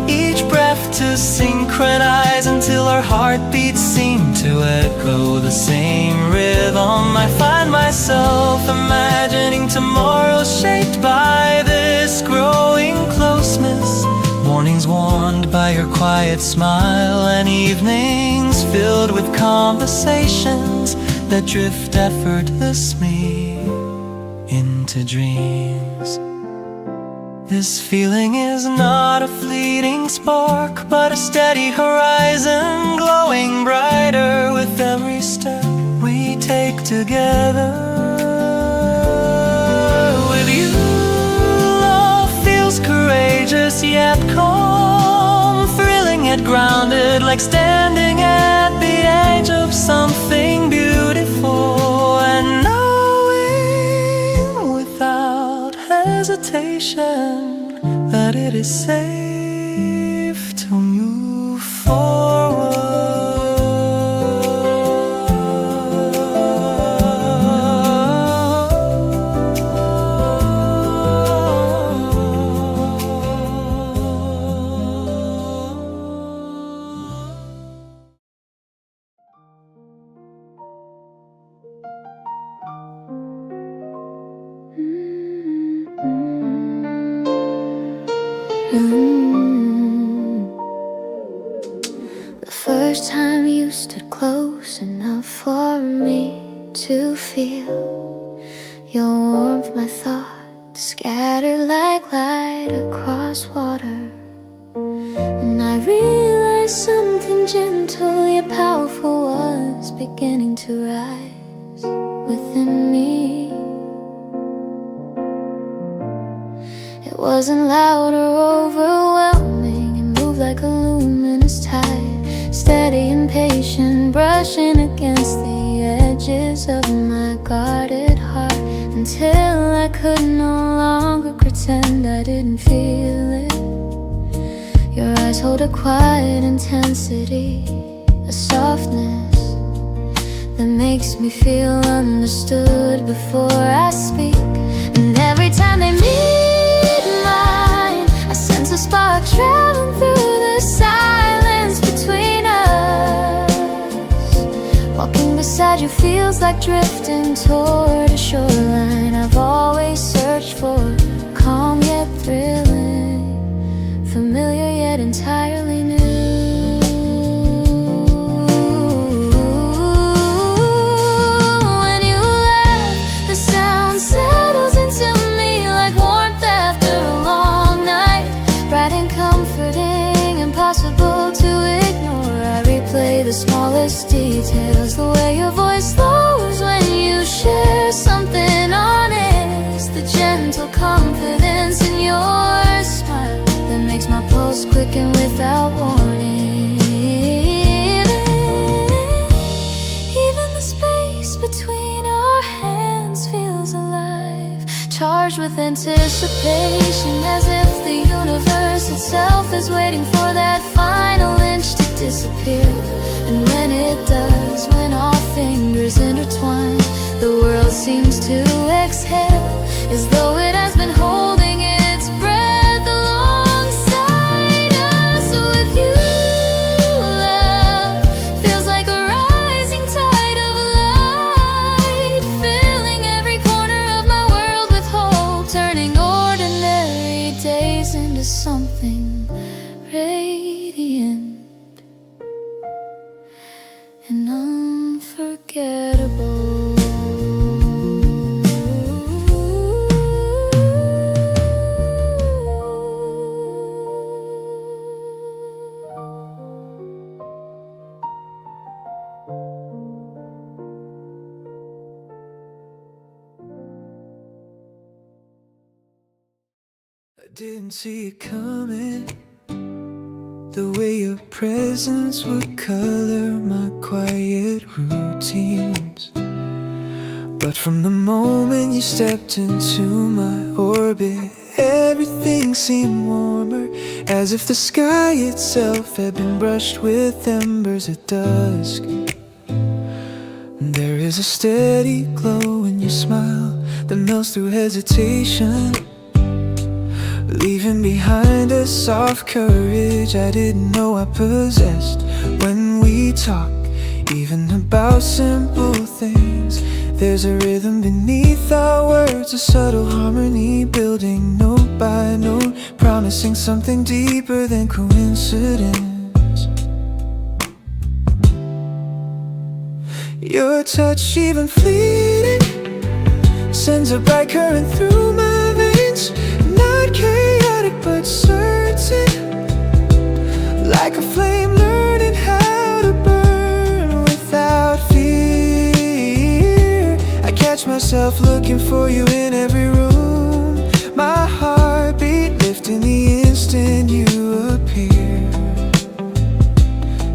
each breath to synchronize, until our heartbeats seem to echo the same rhythm. I find myself imagining tomorrow shaped by this growing closeness, mornings warmed by your quiet smile, and evenings filled with conversations that drift effortlessly into dreams. This feeling is not a fleeting spark, but a steady horizon glowing brighter with every step we take together. With you, love feels courageous yet calm, thrilling yet grounded, like standing at the edge of something beautiful, and knowing without hesitation that it is safe to move forward. of my thoughts scattered like light across water. And I realized something gentle yet powerful was beginning to rise within me. It wasn't loud or overwhelming, it moved like a luminous tide, steady and patient, brushing against the edges of my guarded heart, until I could no longer pretend I didn't feel it. Your eyes hold a quiet intensity, a softness that makes me feel understood before I speak. And every time they meet mine, I sense a spark traveling through the silence between us. Walking beside you feels like drifting toward a shoreline I've always searched for, calm yet thrilling, familiar yet entirely new. When you laugh, the sound settles into me like warmth after a long night, bright and comforting, impossible to ignore. I replay the smallest details, the way your voice slows when you share something honest, the gentle confidence in your smile that makes my pulse quicken without warning. Even the space between our hands feels alive, charged with anticipation, as if the universe itself is waiting for that final inch to disappear. And when it does, when our fingers intertwine, the world seems to exhale, as though it has been holding its breath alongside us. With you, love feels like a rising tide of light, filling every corner of my world with hope, turning ordinary days into something radiant and unforgettable. I didn't see it coming, the way your presence would color my quiet routines. But from the moment you stepped into my orbit, everything seemed warmer, as if the sky itself had been brushed with embers at dusk. There is a steady glow in your smile that melts through hesitation, leaving behind a soft courage I didn't know I possessed. When we talk, even about simple things, there's a rhythm beneath our words, a subtle harmony building note by note, promising something deeper than coincidence. Your touch, even fleeting, sends a bright current through my veins, not chaotic but certain, like a flame learning how to burn without fear. I catch myself looking for you in every room, my heartbeat lifting the instant you appear,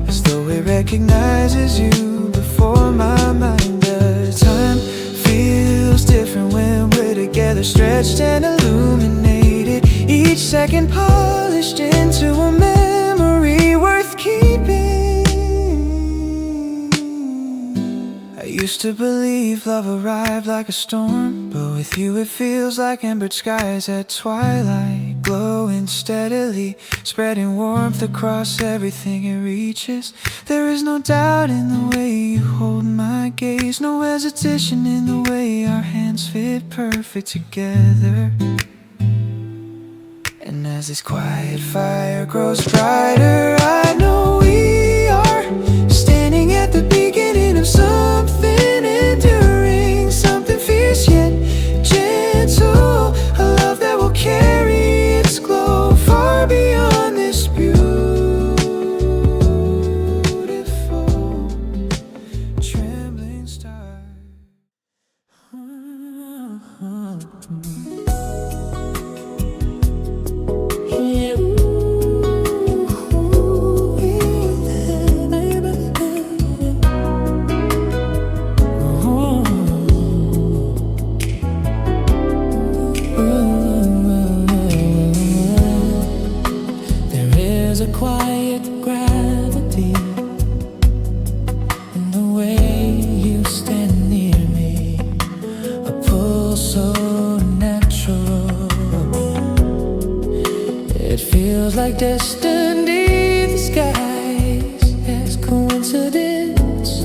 as though it recognizes you before my mind does. Time feels different when we're together, stretched and illuminated, each second polished into a memory worth keeping. I used to believe love arrived like a storm, but with you it feels like embered skies at twilight, glowing steadily, spreading warmth across everything it reaches. There is no doubt in the way you hold my gaze, no hesitation in the way our hands fit perfect together. And as this quiet fire grows brighter, I know we are standing at the beginning of something enduring, something fierce yet gentle. Destiny disguised as coincidence.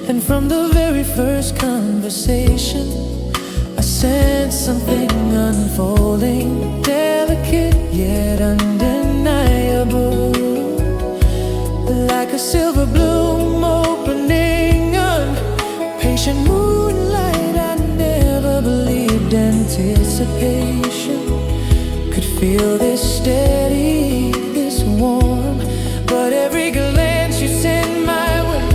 And from the very first conversation I sensed something unfolding, delicate yet undeniable, like a silver bloom opening on patient moonlight. I never believed anticipation could feel this steady, this warm. But every glance you send my way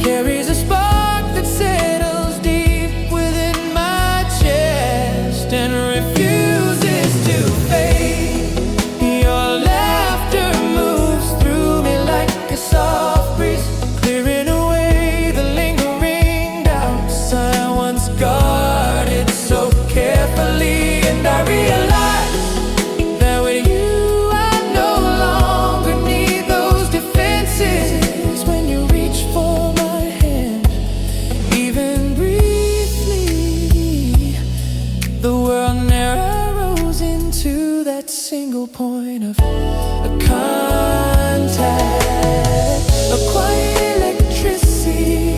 carries a spark that settles deep within my chest and refuses to fade. Your laughter moves through me like a soft breeze, clearing away the lingering doubts I once guarded so carefully. And I realize point of contact, a quiet electricity,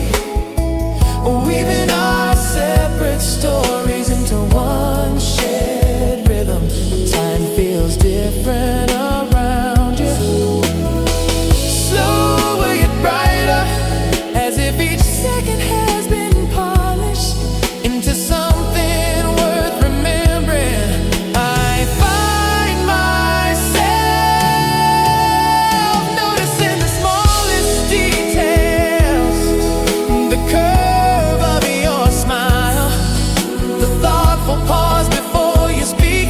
weaving our separate stories into one shared rhythm. Time feels different around you, slower yet brighter, as if each second has been polished into something worth remembering. I find noticing the smallest details, the curve of your smile, the thoughtful pause before you speak,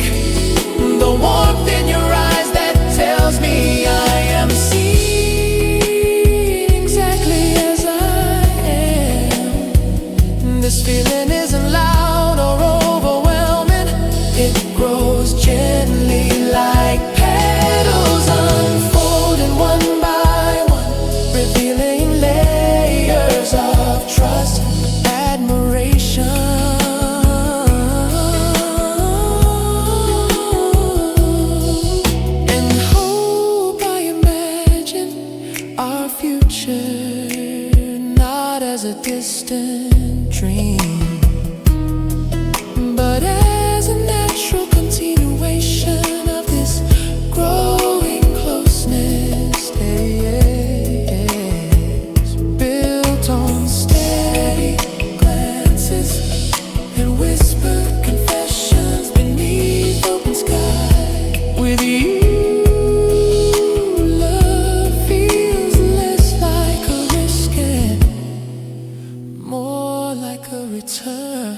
the warmth in your eyes that tells me I am seen exactly as I am. This feeling isn't loud or overwhelming, it grows gently like petals unfolding one by one, revealing layers of trust, admiration, and hope. I imagine our future not as a distant dream, but as a natural continuation of this growing closeness, built on steady glances and whispered confessions beneath open sky. With you, love feels less like a risk and more like a return.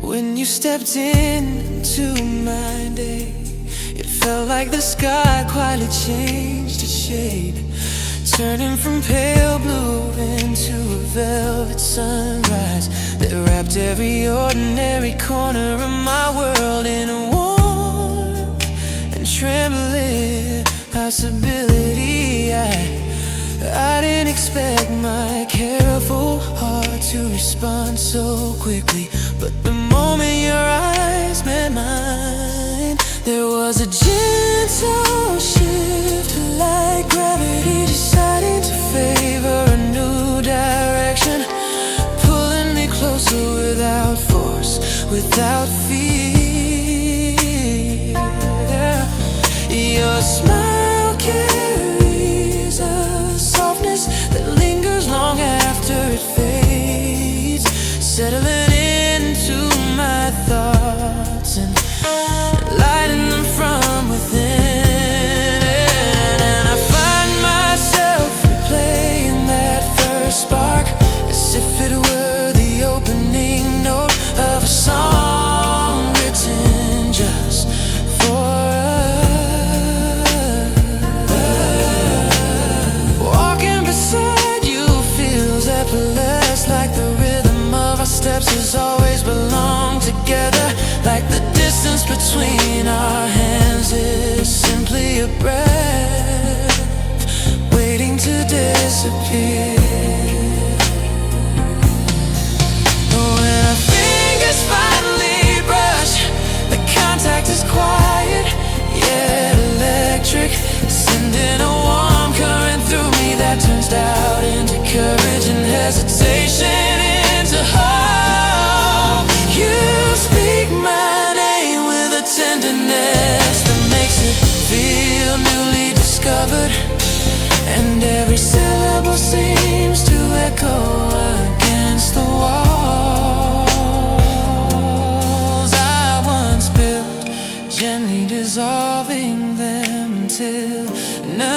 When you stepped into my day, it felt like the sky quietly changed its shade, turning from pale blue into a velvet sunrise that wrapped every ordinary corner of my world in a warm and trembling possibility. I didn't expect my careful heart to respond so quickly, but the moment your eyes met mine, there was a gentle shift, like gravity deciding to favor a new direction, pulling me closer without force, without fear. Your smile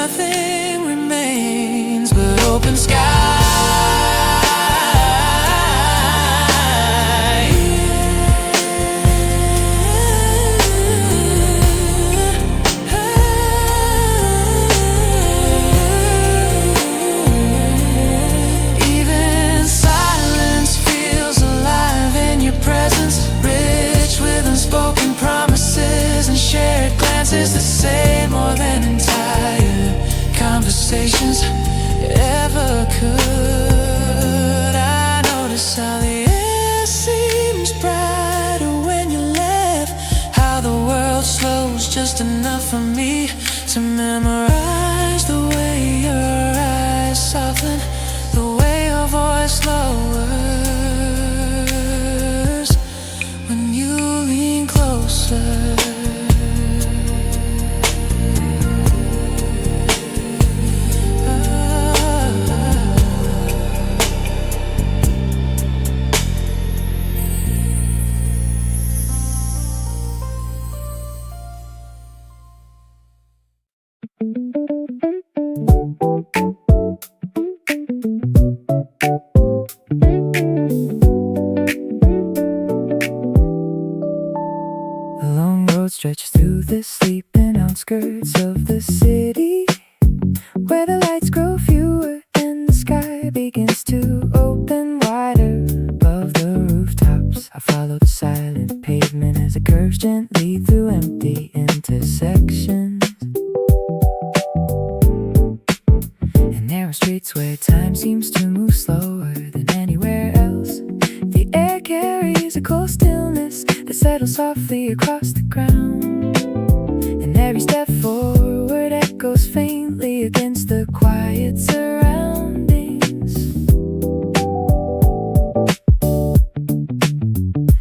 nothing remains but open sky. Even silence feels alive in your presence, rich with unspoken promises and shared glances that say more than entire conversations ever could. I notice how the air seems brighter when you laugh, how the world slows just enough for me to memorize the way your eyes soften, the way your voice lowers when you lean closer. The long road stretches through the sleeping outskirts of the city, where the lights grow fewer and the sky begins to open wider above the rooftops. I follow the silent pavement as it curves gently through empty intersections and narrow streets where time seems to move slower than anywhere else. The air carries a cold stillness that settles softly across the ground, and every step forward echoes faintly against the quiet surroundings.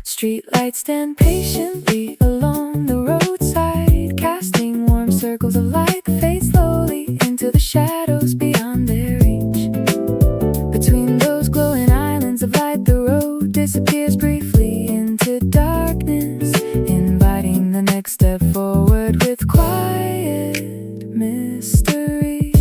Streetlights stand patiently along the roadside, casting warm circles of light that fade slowly into the shadows beyond their reach. Between those glowing islands of light, the road disappears briefly into darkness, inviting the next step forward with quiet mystery.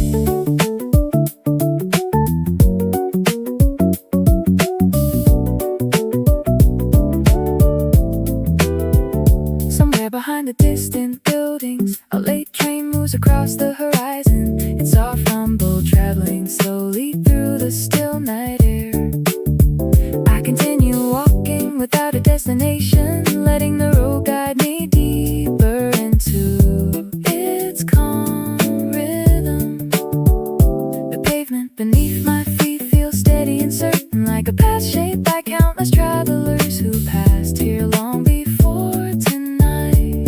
Somewhere behind the distant buildings, a late train moves across the horizon, its soft rumble traveling slowly through the still night air. I continue walking without a destination, letting the road guide me deeper into its calm rhythm. The pavement beneath my feet feels steady and certain, like a path shaped by countless travelers who passed here long before tonight.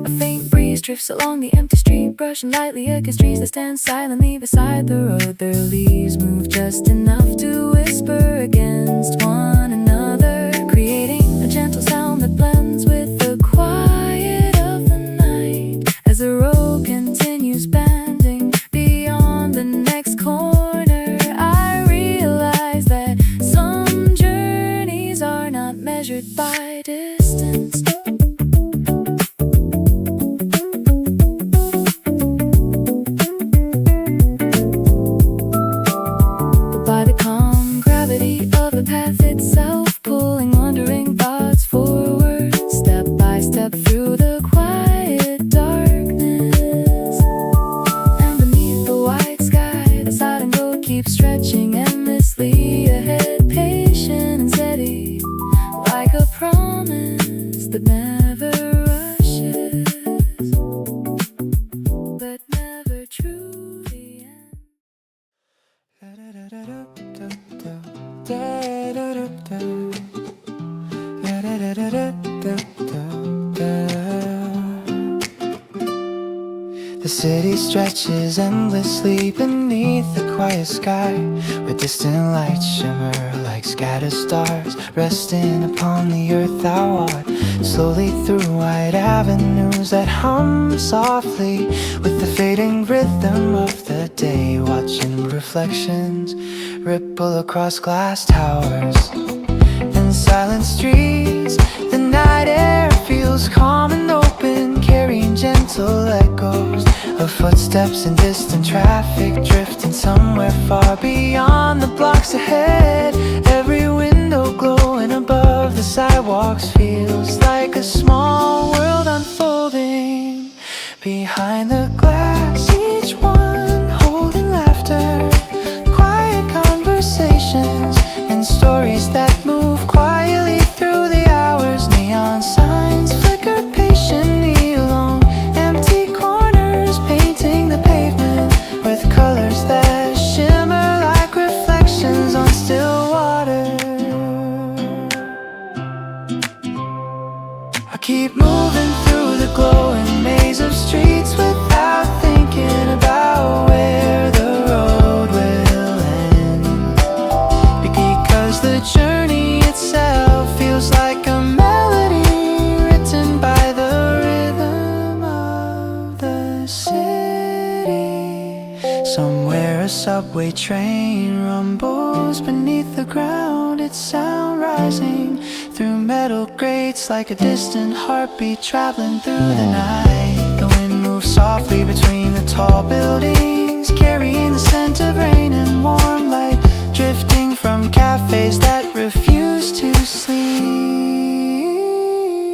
A faint breeze drifts along the empty street, brushing lightly against trees that stand silently beside the road. Their leaves move just enough to whisper against one another, creating a gentle sound that blends with the quiet of the night. As the road continues bending beyond the next corner, I realize that some journeys are not measured by distance, by the calm gravity of the path itself, pulling wandering thoughts forward, step by step through the quiet darkness. And beneath the white sky, the silent road keeps stretching endlessly ahead, patient and steady, like a promise that never rushes, but never truly ends. The city stretches endlessly beneath the quiet sky, where distant lights shimmer like scattered stars, resting upon the earth I walk slowly through wide avenues that hum softly with the fading rhythm of the day, watching reflections ripple across glass towers and silent streets. The night air feels calm and open, carrying gentle echoes of footsteps and distant traffic drifting somewhere far beyond the blocks ahead. Every window glowing above the sidewalks feels like a small world unfolding behind the glass. Each one holding laughter, quiet conversations, and stories that move quietly through the hours. Neon signs flicker patiently along empty corners, painting the pavement with colors that shimmer like reflections on still water. I keep moving through the glowing maze of streets without thinking about where the road will end, because the journey itself feels like a melody written by the rhythm of the city. Somewhere a subway train rumbles beneath the ground, its sound rising through metal grates like a distant heartbeat traveling through the night. The wind moves softly between the tall buildings, carrying the scent of rain and warm light, drifting from cafes that refuse to sleep.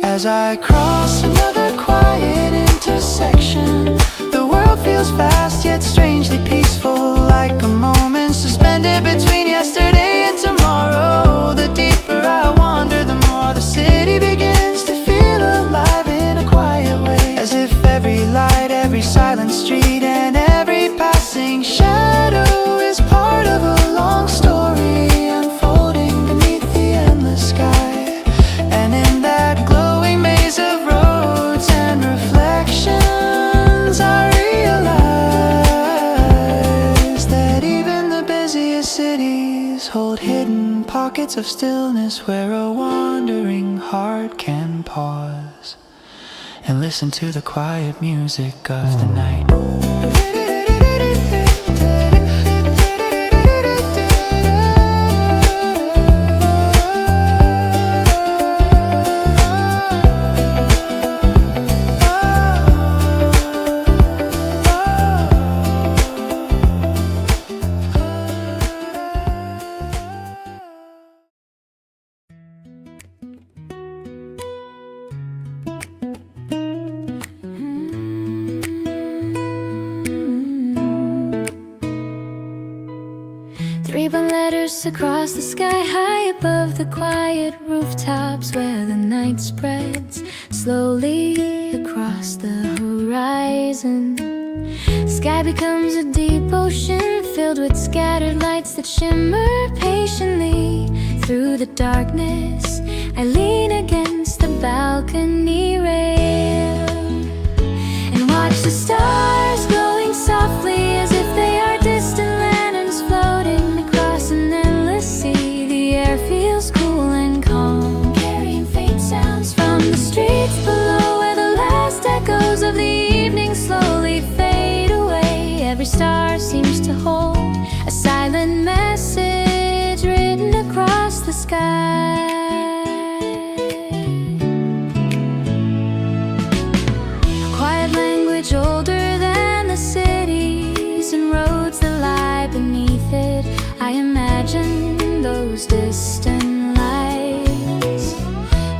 As I cross another quiet intersection, the world feels vast yet strangely peaceful, like a moment suspended between yesterday and tomorrow. The deeper I wander, the more the city begins to feel alive in a quiet way, as if every light, every silent street, and every passing shadow is part of a long story unfolding beneath the endless sky. And in that glowing maze of roads and reflections, I realize that even the busiest cities hold hidden pockets of stillness where a wandering heart can pause and listen to the quiet music of the night. Ribbon letters across the sky, high above the quiet rooftops, where the night spreads slowly across the horizon. Sky becomes a deep ocean filled with scattered lights that shimmer patiently through the darkness. I lean against the balcony rail and watch the stars glowing softly as if they are distant lanterns floating across an endless sea. The air feels cool and calm, carrying faint sounds from the streets below, where the last echoes of the evening slowly fade away. Every star seems to hold a silent message written across the sky. Older than the cities and roads that lie beneath it, I imagine those distant lights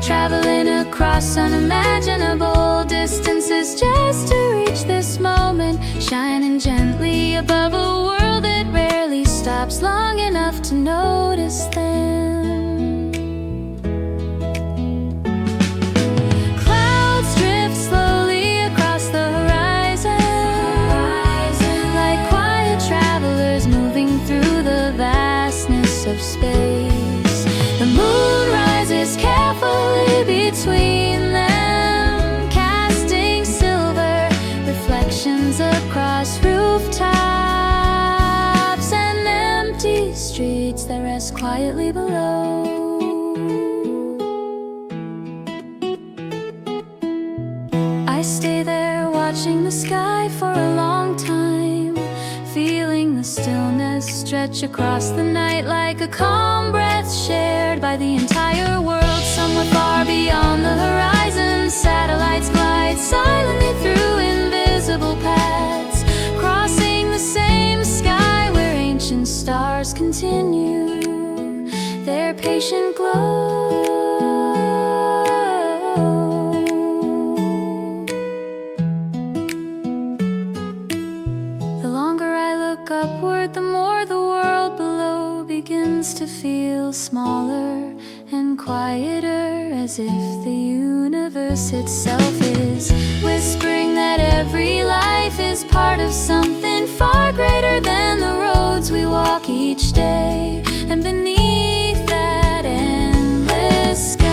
traveling across unimaginable distances just to reach this moment, shining gently above a world that rarely stops long enough to notice them. Of space, the moon rises carefully between them, casting silver reflections across rooftops and empty streets that rest quietly below. I stay there watching the sky for a long time, feeling the stillness stretch across the night like a calm breath shared by the entire world. Somewhere far beyond the horizon, satellites glide silently through invisible paths, continue their patient glow. The longer I look upward, the more the world below begins to feel smaller and quieter, as if the universe itself is whispering that every life is part of something far greater than the roads we walk each day. And beneath that endless sky,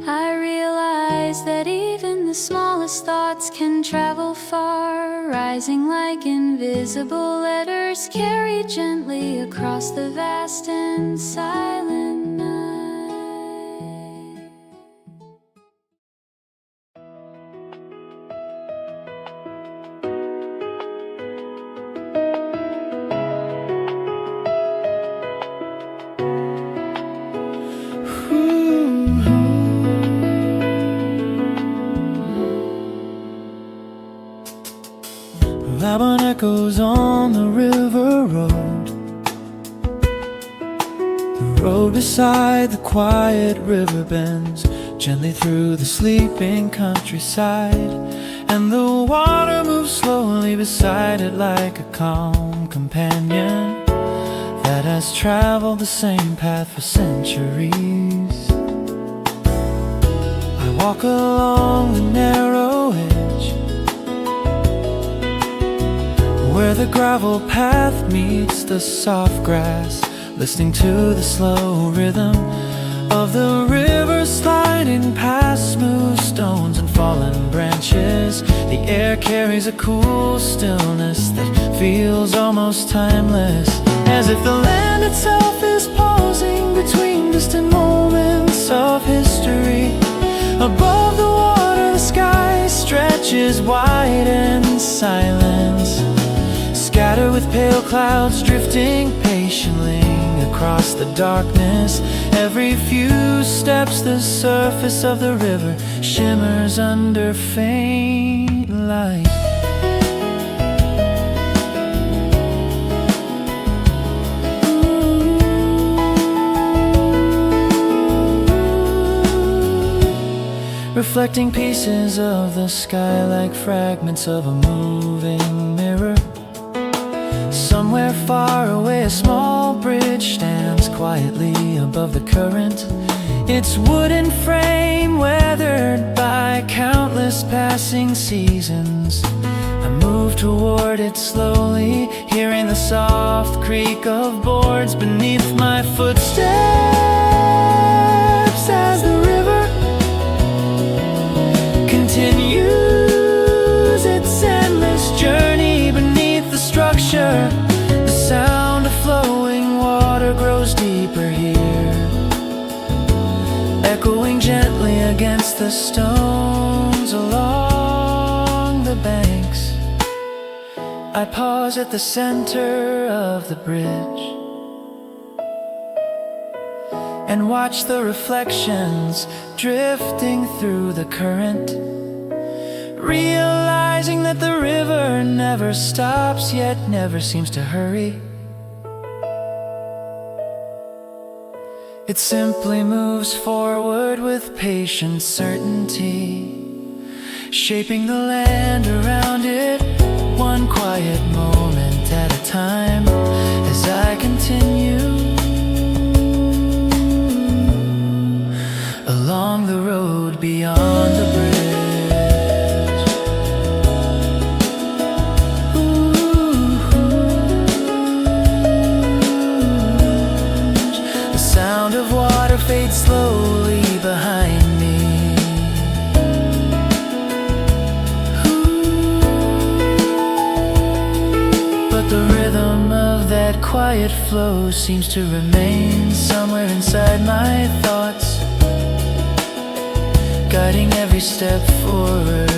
I realize that even the smallest thoughts can travel far, rising like invisible letters carried gently across the vast and silent night. Loud echoes on the river road, the road beside the quiet river bends gently through the sleeping countryside, and the water moves slowly beside it like a calm companion that has traveled the same path for centuries. I walk along the narrow edge where the gravel path meets the soft grass, listening to the slow rhythm of the river sliding past smooth stones and fallen branches. The air carries a cool stillness that feels almost timeless, as if the land itself is pausing between distant moments of history. Above the water, the sky stretches wide in silence, scattered with pale clouds drifting patiently across the darkness. Every few steps the surface of the river shimmers under faint light. Reflecting pieces of the sky like fragments of a moving mirror. Somewhere far away, a small bridge stands quietly above the current, its wooden frame weathered by countless passing seasons. I move toward it slowly, hearing the soft creak of boards beneath my footsteps as the river continues its endless journey beneath the structure. The sound of flowing water grows deeper here, echoing gently against the stones along the banks. I pause at the center of the bridge and watch the reflections drifting through the current, realizing that the river never stops yet never seems to hurry. It simply moves forward with patient certainty, shaping the land around it, one quiet moment at a time. As I continue along the road beyond the bridge, the sound of water fades slowly behind me. But the rhythm of that quiet flow seems to remain somewhere inside my thoughts, guiding every step forward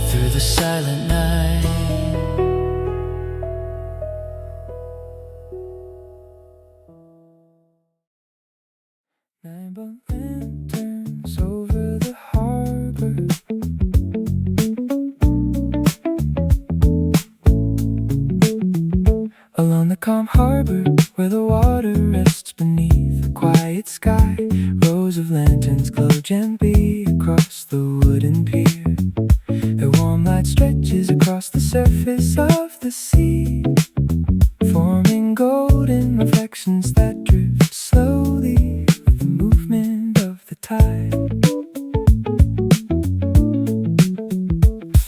through the silent night. But when where the water rests beneath a quiet sky. Rows of lanterns glow gently across the wooden pier. Their warm light stretches across the surface of the sea, forming golden reflections that drift slowly with the movement of the tide.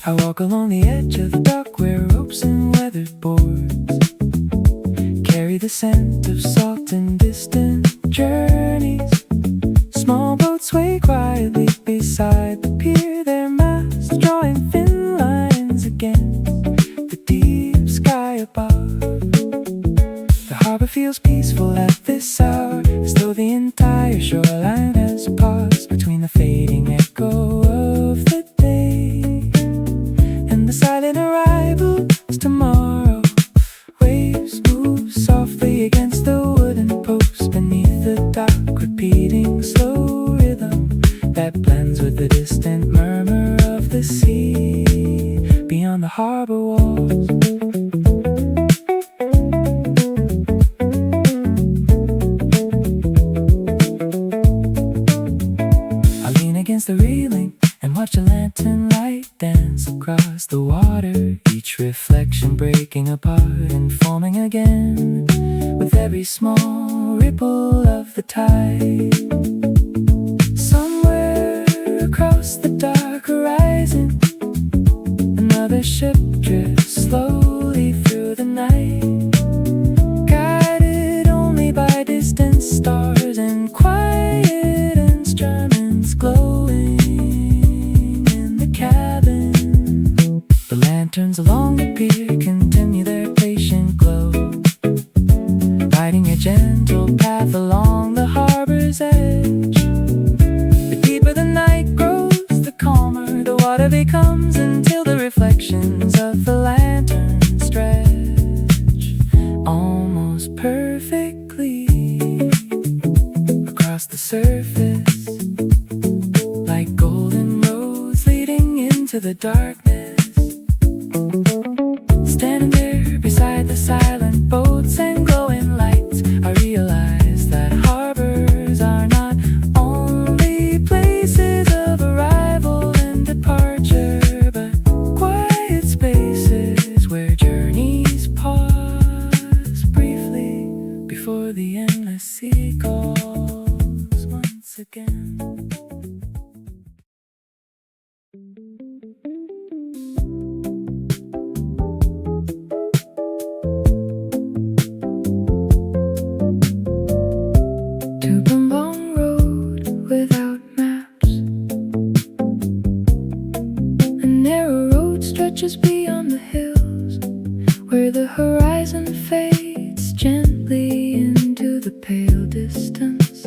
I walk along the edge of the dock where ropes and weathered boards carry the scent of salt and distant journeys. Small boats sway quietly beside the pier, their masts drawing thin lines against the deep sky above. The harbor feels peaceful at this hour, as though the entire shoreline has paused between the fading echo of the day and the silent arrival of tomorrow. Waves move softly against the wooden posts beneath the dock, repeating slow rhythm that blends with the distant murmur of the sea beyond the harbor walls. I lean against the railing and watch a lantern light dance across the water, each reflection breaking apart and forming again with every small ripple of the tide. Somewhere across the dark horizon, another ship drifts slowly through the night, guided only by distant stars and quiet instruments glowing in the cabin. The lanterns along the pier continue their patient glow, lighting a gentle path along the harbor's edge. The deeper the night grows, the calmer the water becomes, until the reflections of the lantern stretch almost perfectly across the surface, like golden roads leading into the darkness. Standing there beside the silent boats and glowing lights, I realize that harbors are not only places of arrival and departure, but quiet spaces where journeys pause briefly before the endless sea calls once again. To Bumbong Road without maps, a narrow road stretches beyond the hills, where the horizon fades gently into the pale distance.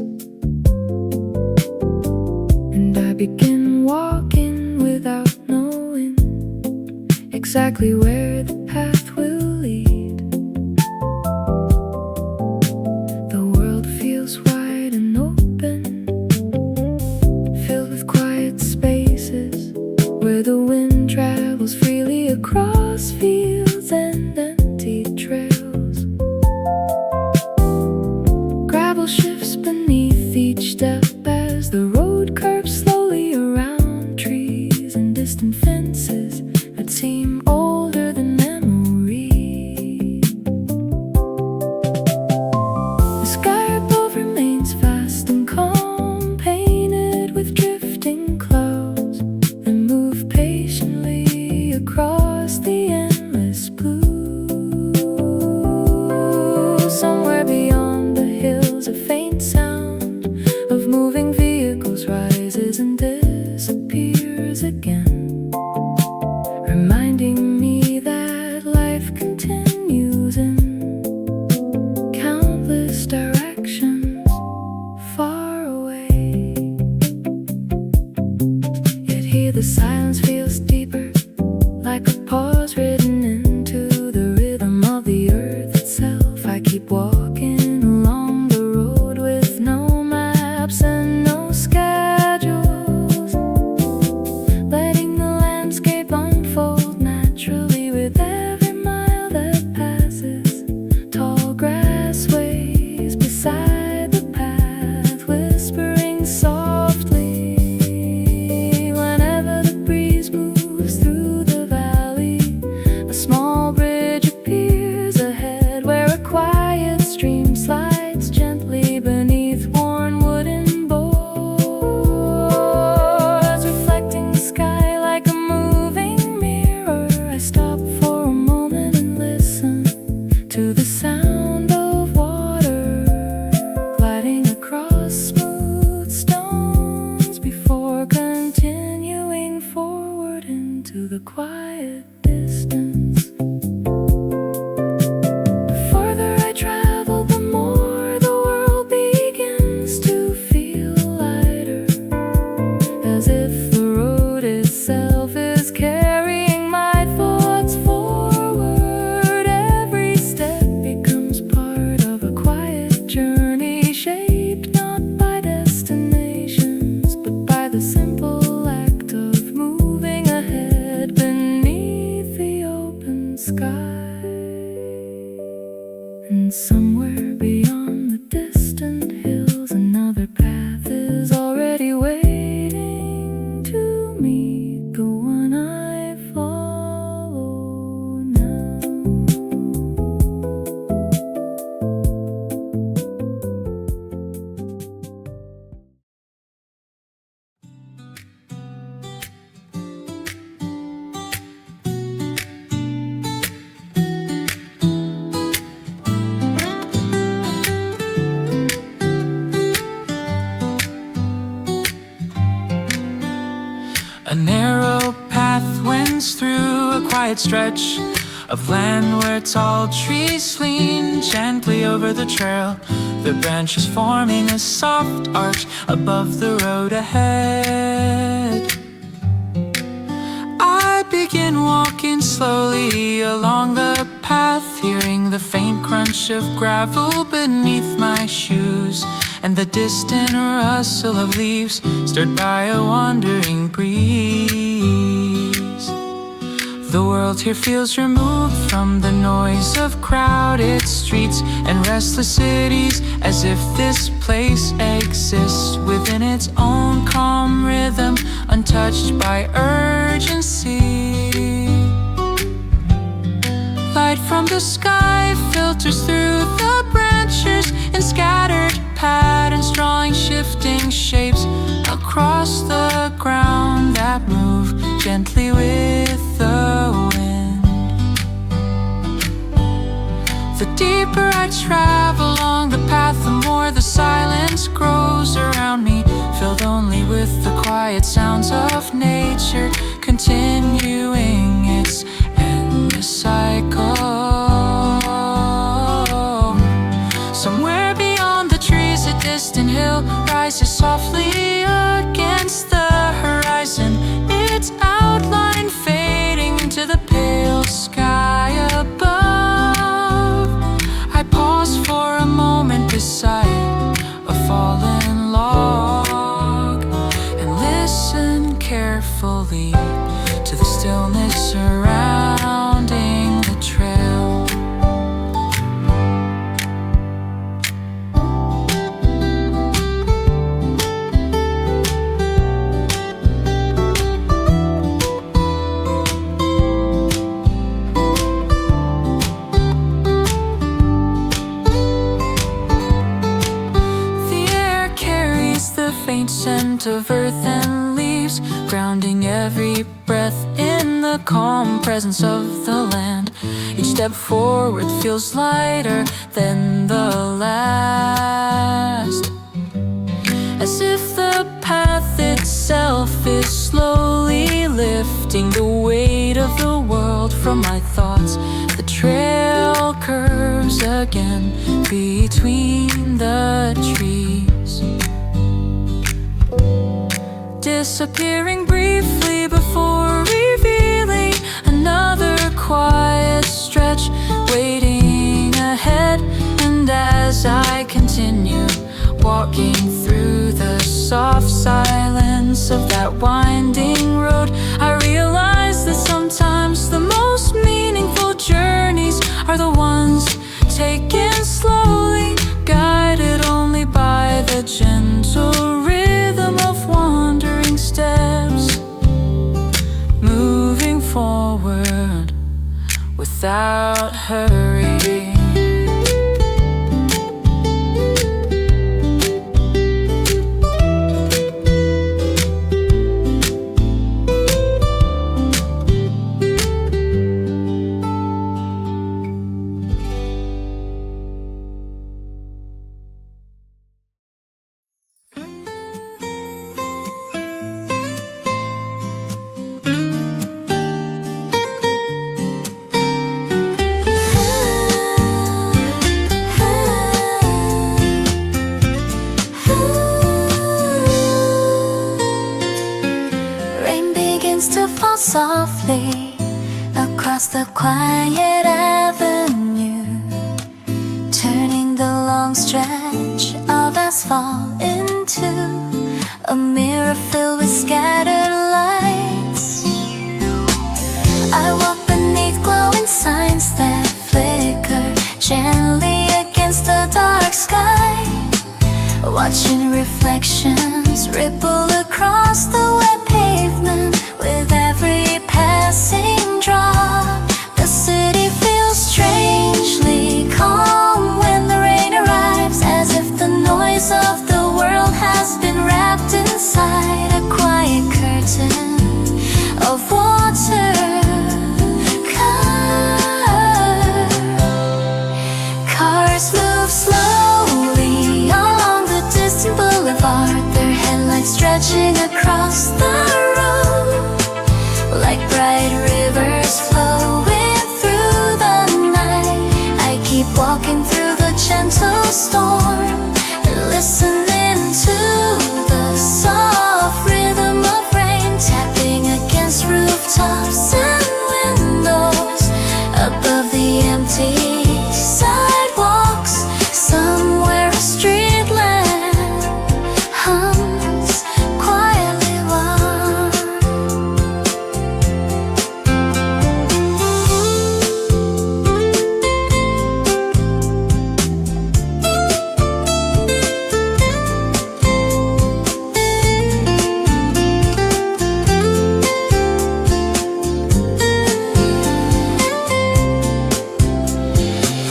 quiet stretch of land where tall trees lean gently over the trail, their branches forming a soft arch above the road ahead. I begin walking slowly along the path, hearing the faint crunch of gravel beneath my shoes and the distant rustle of leaves stirred by a wandering breeze. The world here feels removed from the noise of crowded streets and restless cities, as if this place exists within its own calm rhythm, untouched by urgency. Light from the sky filters through the branches in scattered patterns, drawing shifting shapes across the ground that move gently with the wind. The deeper I travel along the path, the more the silence grows around me, filled only with the quiet sounds of nature, continuing its endless cycle. Somewhere beyond the trees, a distant hill rises softly against the horizon, its outline fading into the pale sky above. I pause for a moment beside a fallen log and listen carefully to the stillness surrounding the trail. Scent of earth and leaves, grounding every breath in the calm presence of the land. Each step forward feels lighter than the last, as if the path itself is slowly lifting the weight of the world from my thoughts. The trail curves again between the trees, disappearing briefly before revealing another quiet stretch waiting ahead. And as I continue walking through the soft silence of that winding road, I realize that sometimes the most meaningful journeys are the ones taken slowly, guided only by the gentle rhythm of wandering steps, moving forward without hurry. Softly across the quiet avenue, turning the long stretch of asphalt into a mirror filled with scattered lights. I walk beneath glowing signs that flicker gently against the dark sky, watching reflections ripple across the wet pavement. With every passing drop, the city feels strangely calm when the rain arrives, as if the noise of the world has been wrapped inside a quiet curtain of water. Cars move slowly along the distant boulevard, their headlights stretching across the gentle storm, listening to the soft rhythm of rain tapping against rooftops and windows above the empty sidewalks. Somewhere a street lamp hums quietly warm.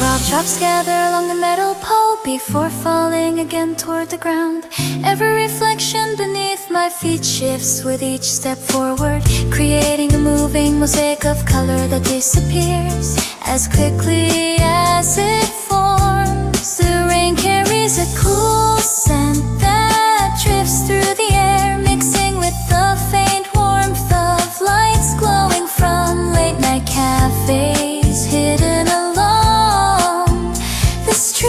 Raindrops gather along the metal pole before falling again toward the ground. Every reflection beneath my feet shifts with each step forward, creating a moving mosaic of color that disappears as quickly as it forms. The rain carries a cool scent that drifts through the air, mixing with the faint warmth of lights glowing from late night cafes hidden along the street.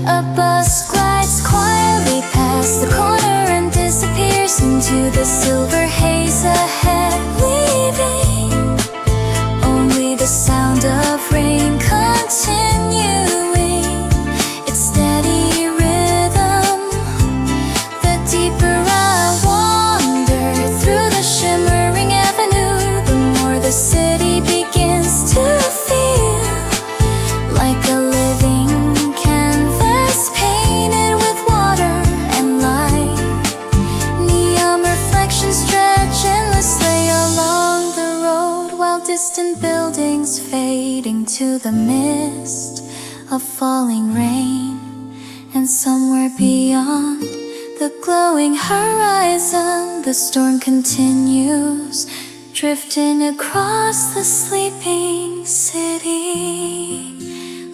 A bus glides quietly past the corner and disappears into the silver haze ahead, leaving only the sound of rain continuing its steady rhythm. The deeper I wander through the shimmering avenue, the more the city begins to feel like a living canvas painted with water and light. Neon reflections stretch endlessly along the road, while distant buildings fade into the mist of falling rain. And somewhere beyond the glowing horizon, the storm continues, drifting across the sleeping city,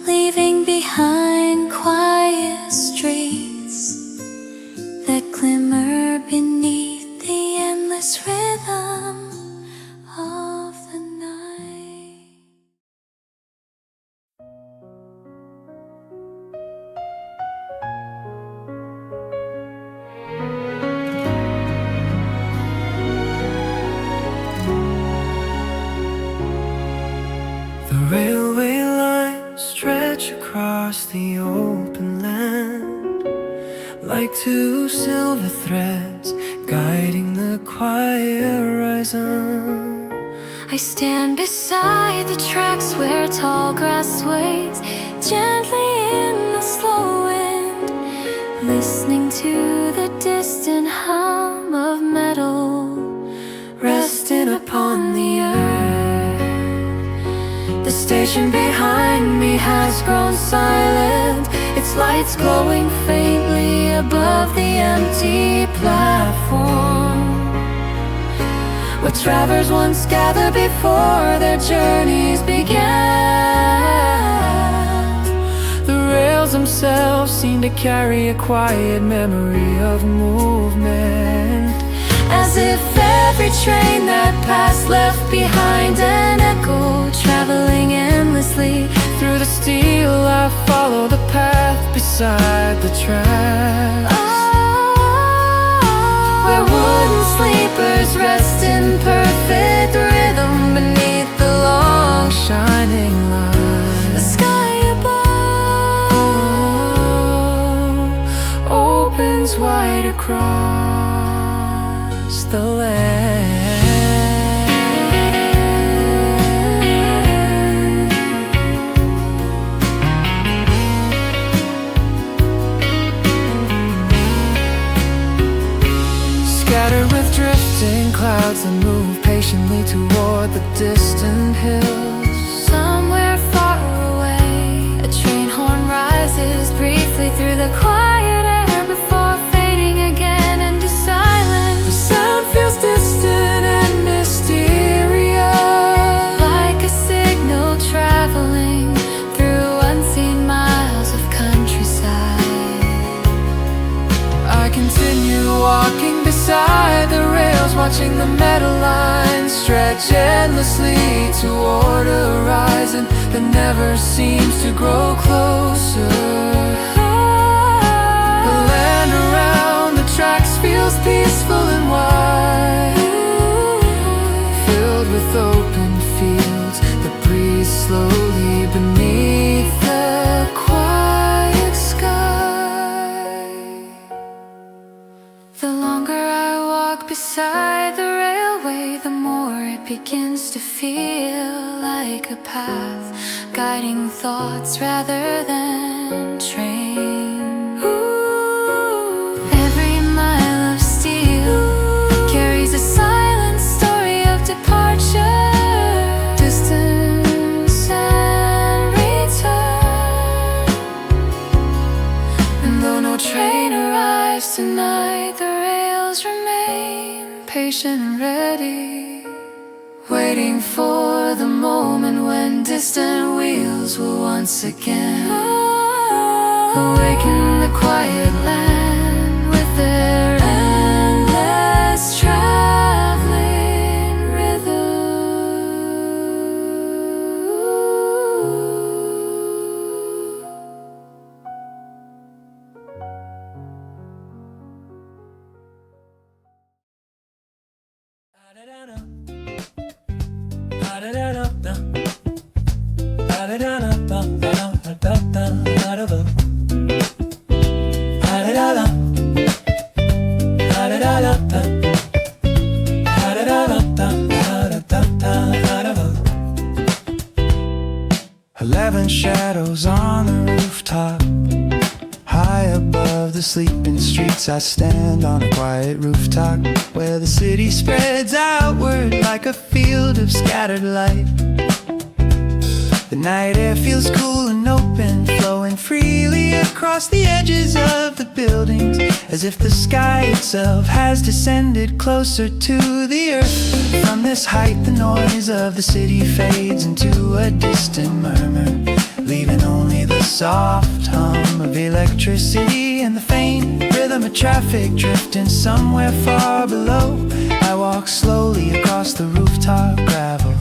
leaving behind quiet streets that glimmer beneath the endless rhythm of the night. The railway lines stretch across the open land like two silver threads guiding the quiet horizon. I stand beside the tracks where tall grass sways gently in the slow wind, listening to the distant hum of metal resting upon the earth. The station behind me has grown silent, its lights glowing faintly above the empty platform, where travelers once gathered before their journeys began. The rails themselves seem to carry a quiet memory of movement, as if every train that passed left behind an echo, traveling endlessly through the steel. I follow the path beside the track, where wooden sleepers rest in perfect rhythm beneath the long shining light. The sky above opens wide across the land. Scattered with drifting clouds that move patiently toward the distant hills. Somewhere far away, a train horn rises briefly through the quiet air before fading again into silence. The sound feels distant and mysterious, Like a signal traveling through unseen miles of countryside. I continue walking beside the rails watching the metal lines stretch endlessly toward a horizon that never seems to grow closer. The land around the tracks feels peaceful and wide, filled with open fields that breathe slowly beneath the quiet sky. The longer I walk beside the railway, the more it begins to feel like a path, guiding thoughts rather than train. Every mile of steel carries a silent story of departure, distance and return. And though no train arrives tonight, the rails remain patient and ready, waiting for the moment when distant wheels will once again awaken the quiet land with their endless traveling rhythm. Eleven shadows on the rooftop, high above the sleeping streets. I stand on a quiet rooftop where the city spreads outward like a field of scattered light. The night air feels cool and open, flowing freely across the edges of the buildings, as if the sky itself has descended closer to the earth. From this height, the noise of the city fades into a distant murmur, leaving only the soft hum of electricity and the faint rhythm of traffic drifting somewhere far below. I walk slowly across the rooftop gravel,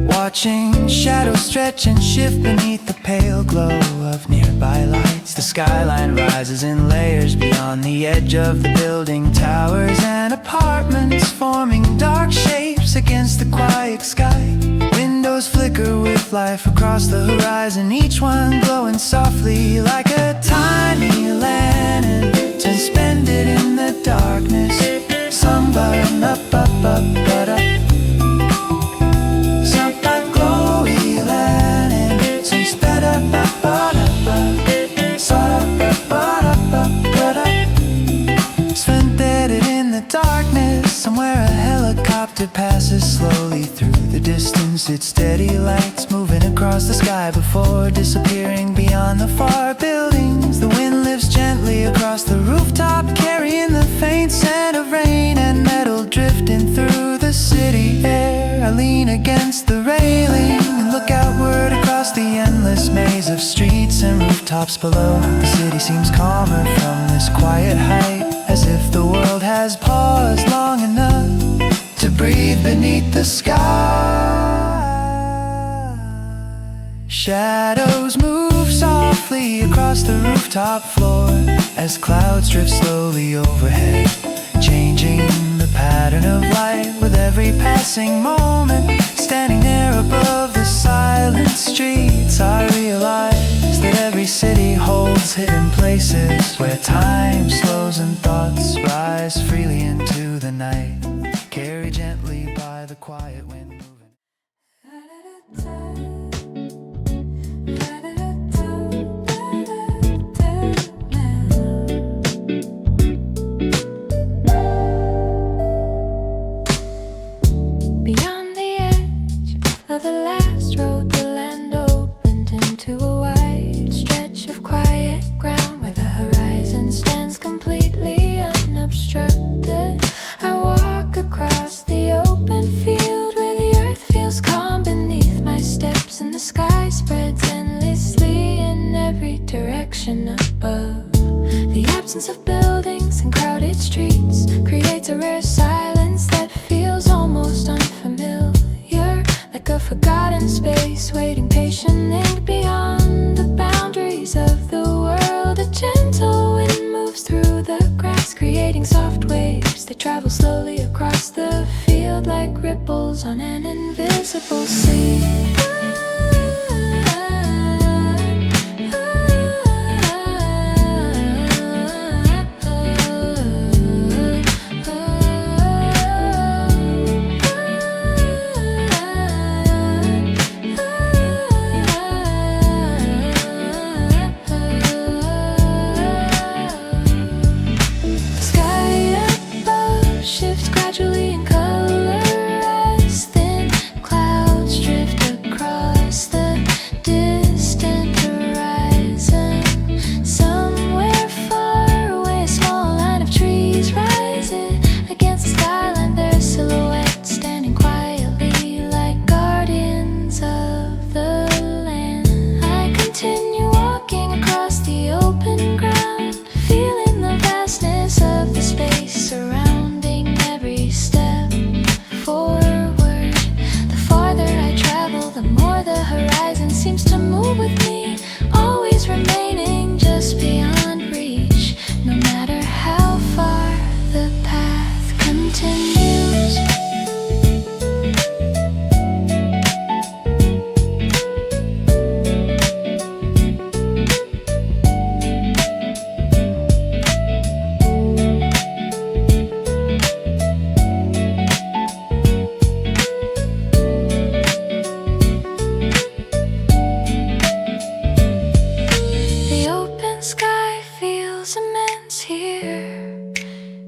watching shadows stretch and shift beneath the pale glow of nearby lights. The skyline rises in layers beyond the edge of the building, towers and apartments forming dark shapes against the quiet sky. Windows flicker with life across the horizon, each one glowing softly like a tiny lantern, suspended in the darkness. Some burn up, up, up, but up. Somewhere a helicopter passes slowly through the distance, its steady lights moving across the sky before disappearing beyond the far buildings. The wind lifts gently across the rooftop, carrying the faint scent of rain and metal drifting through the city air. I lean against the railing and look outward across the endless maze of streets and rooftops below. The city seems calmer from this quiet height, as if the world has paused long enough to breathe beneath the sky. Shadows move softly across the rooftop floor as clouds drift slowly overhead, changing the pattern of light with every passing moment. Standing there above the silent streets, I realize that every city holds hidden places where time slows and thoughts rise freely into the night, carried gently by the quiet wind moving. Beyond the edge of the last road, the land opened into a wide stretch of quiet ground where the horizon stands completely unobstructed. I walk across the open field where the earth feels calm beneath my steps, and the sky spreads endlessly in every direction above. The absence of buildings and crowded streets creates a rare and beyond the boundaries of the world. A gentle wind moves through the grass, creating soft waves that travel slowly across the field like ripples on an invisible sea.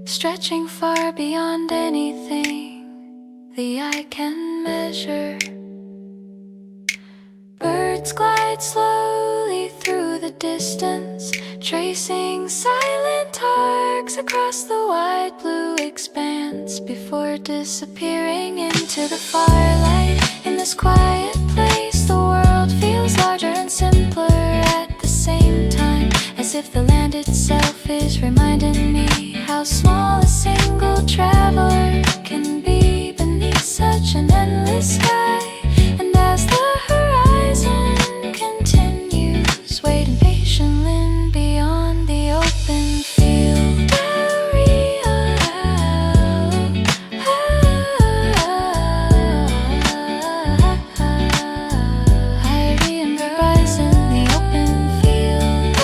Stretching far beyond anything the eye can measure. Birds glide slowly through the distance, tracing silent arcs across the wide blue expanse before disappearing into the firelight. In this quiet place, the world feels larger and simpler at the same time, as if the land itself is reminding me how small a single traveler can be beneath such an endless sky. And as the horizon continues, waiting patiently beyond the open field, I re-embrace in the open field.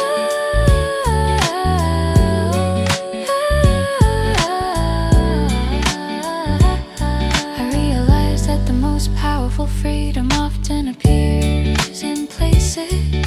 I realize that the most powerful freedom often appears in places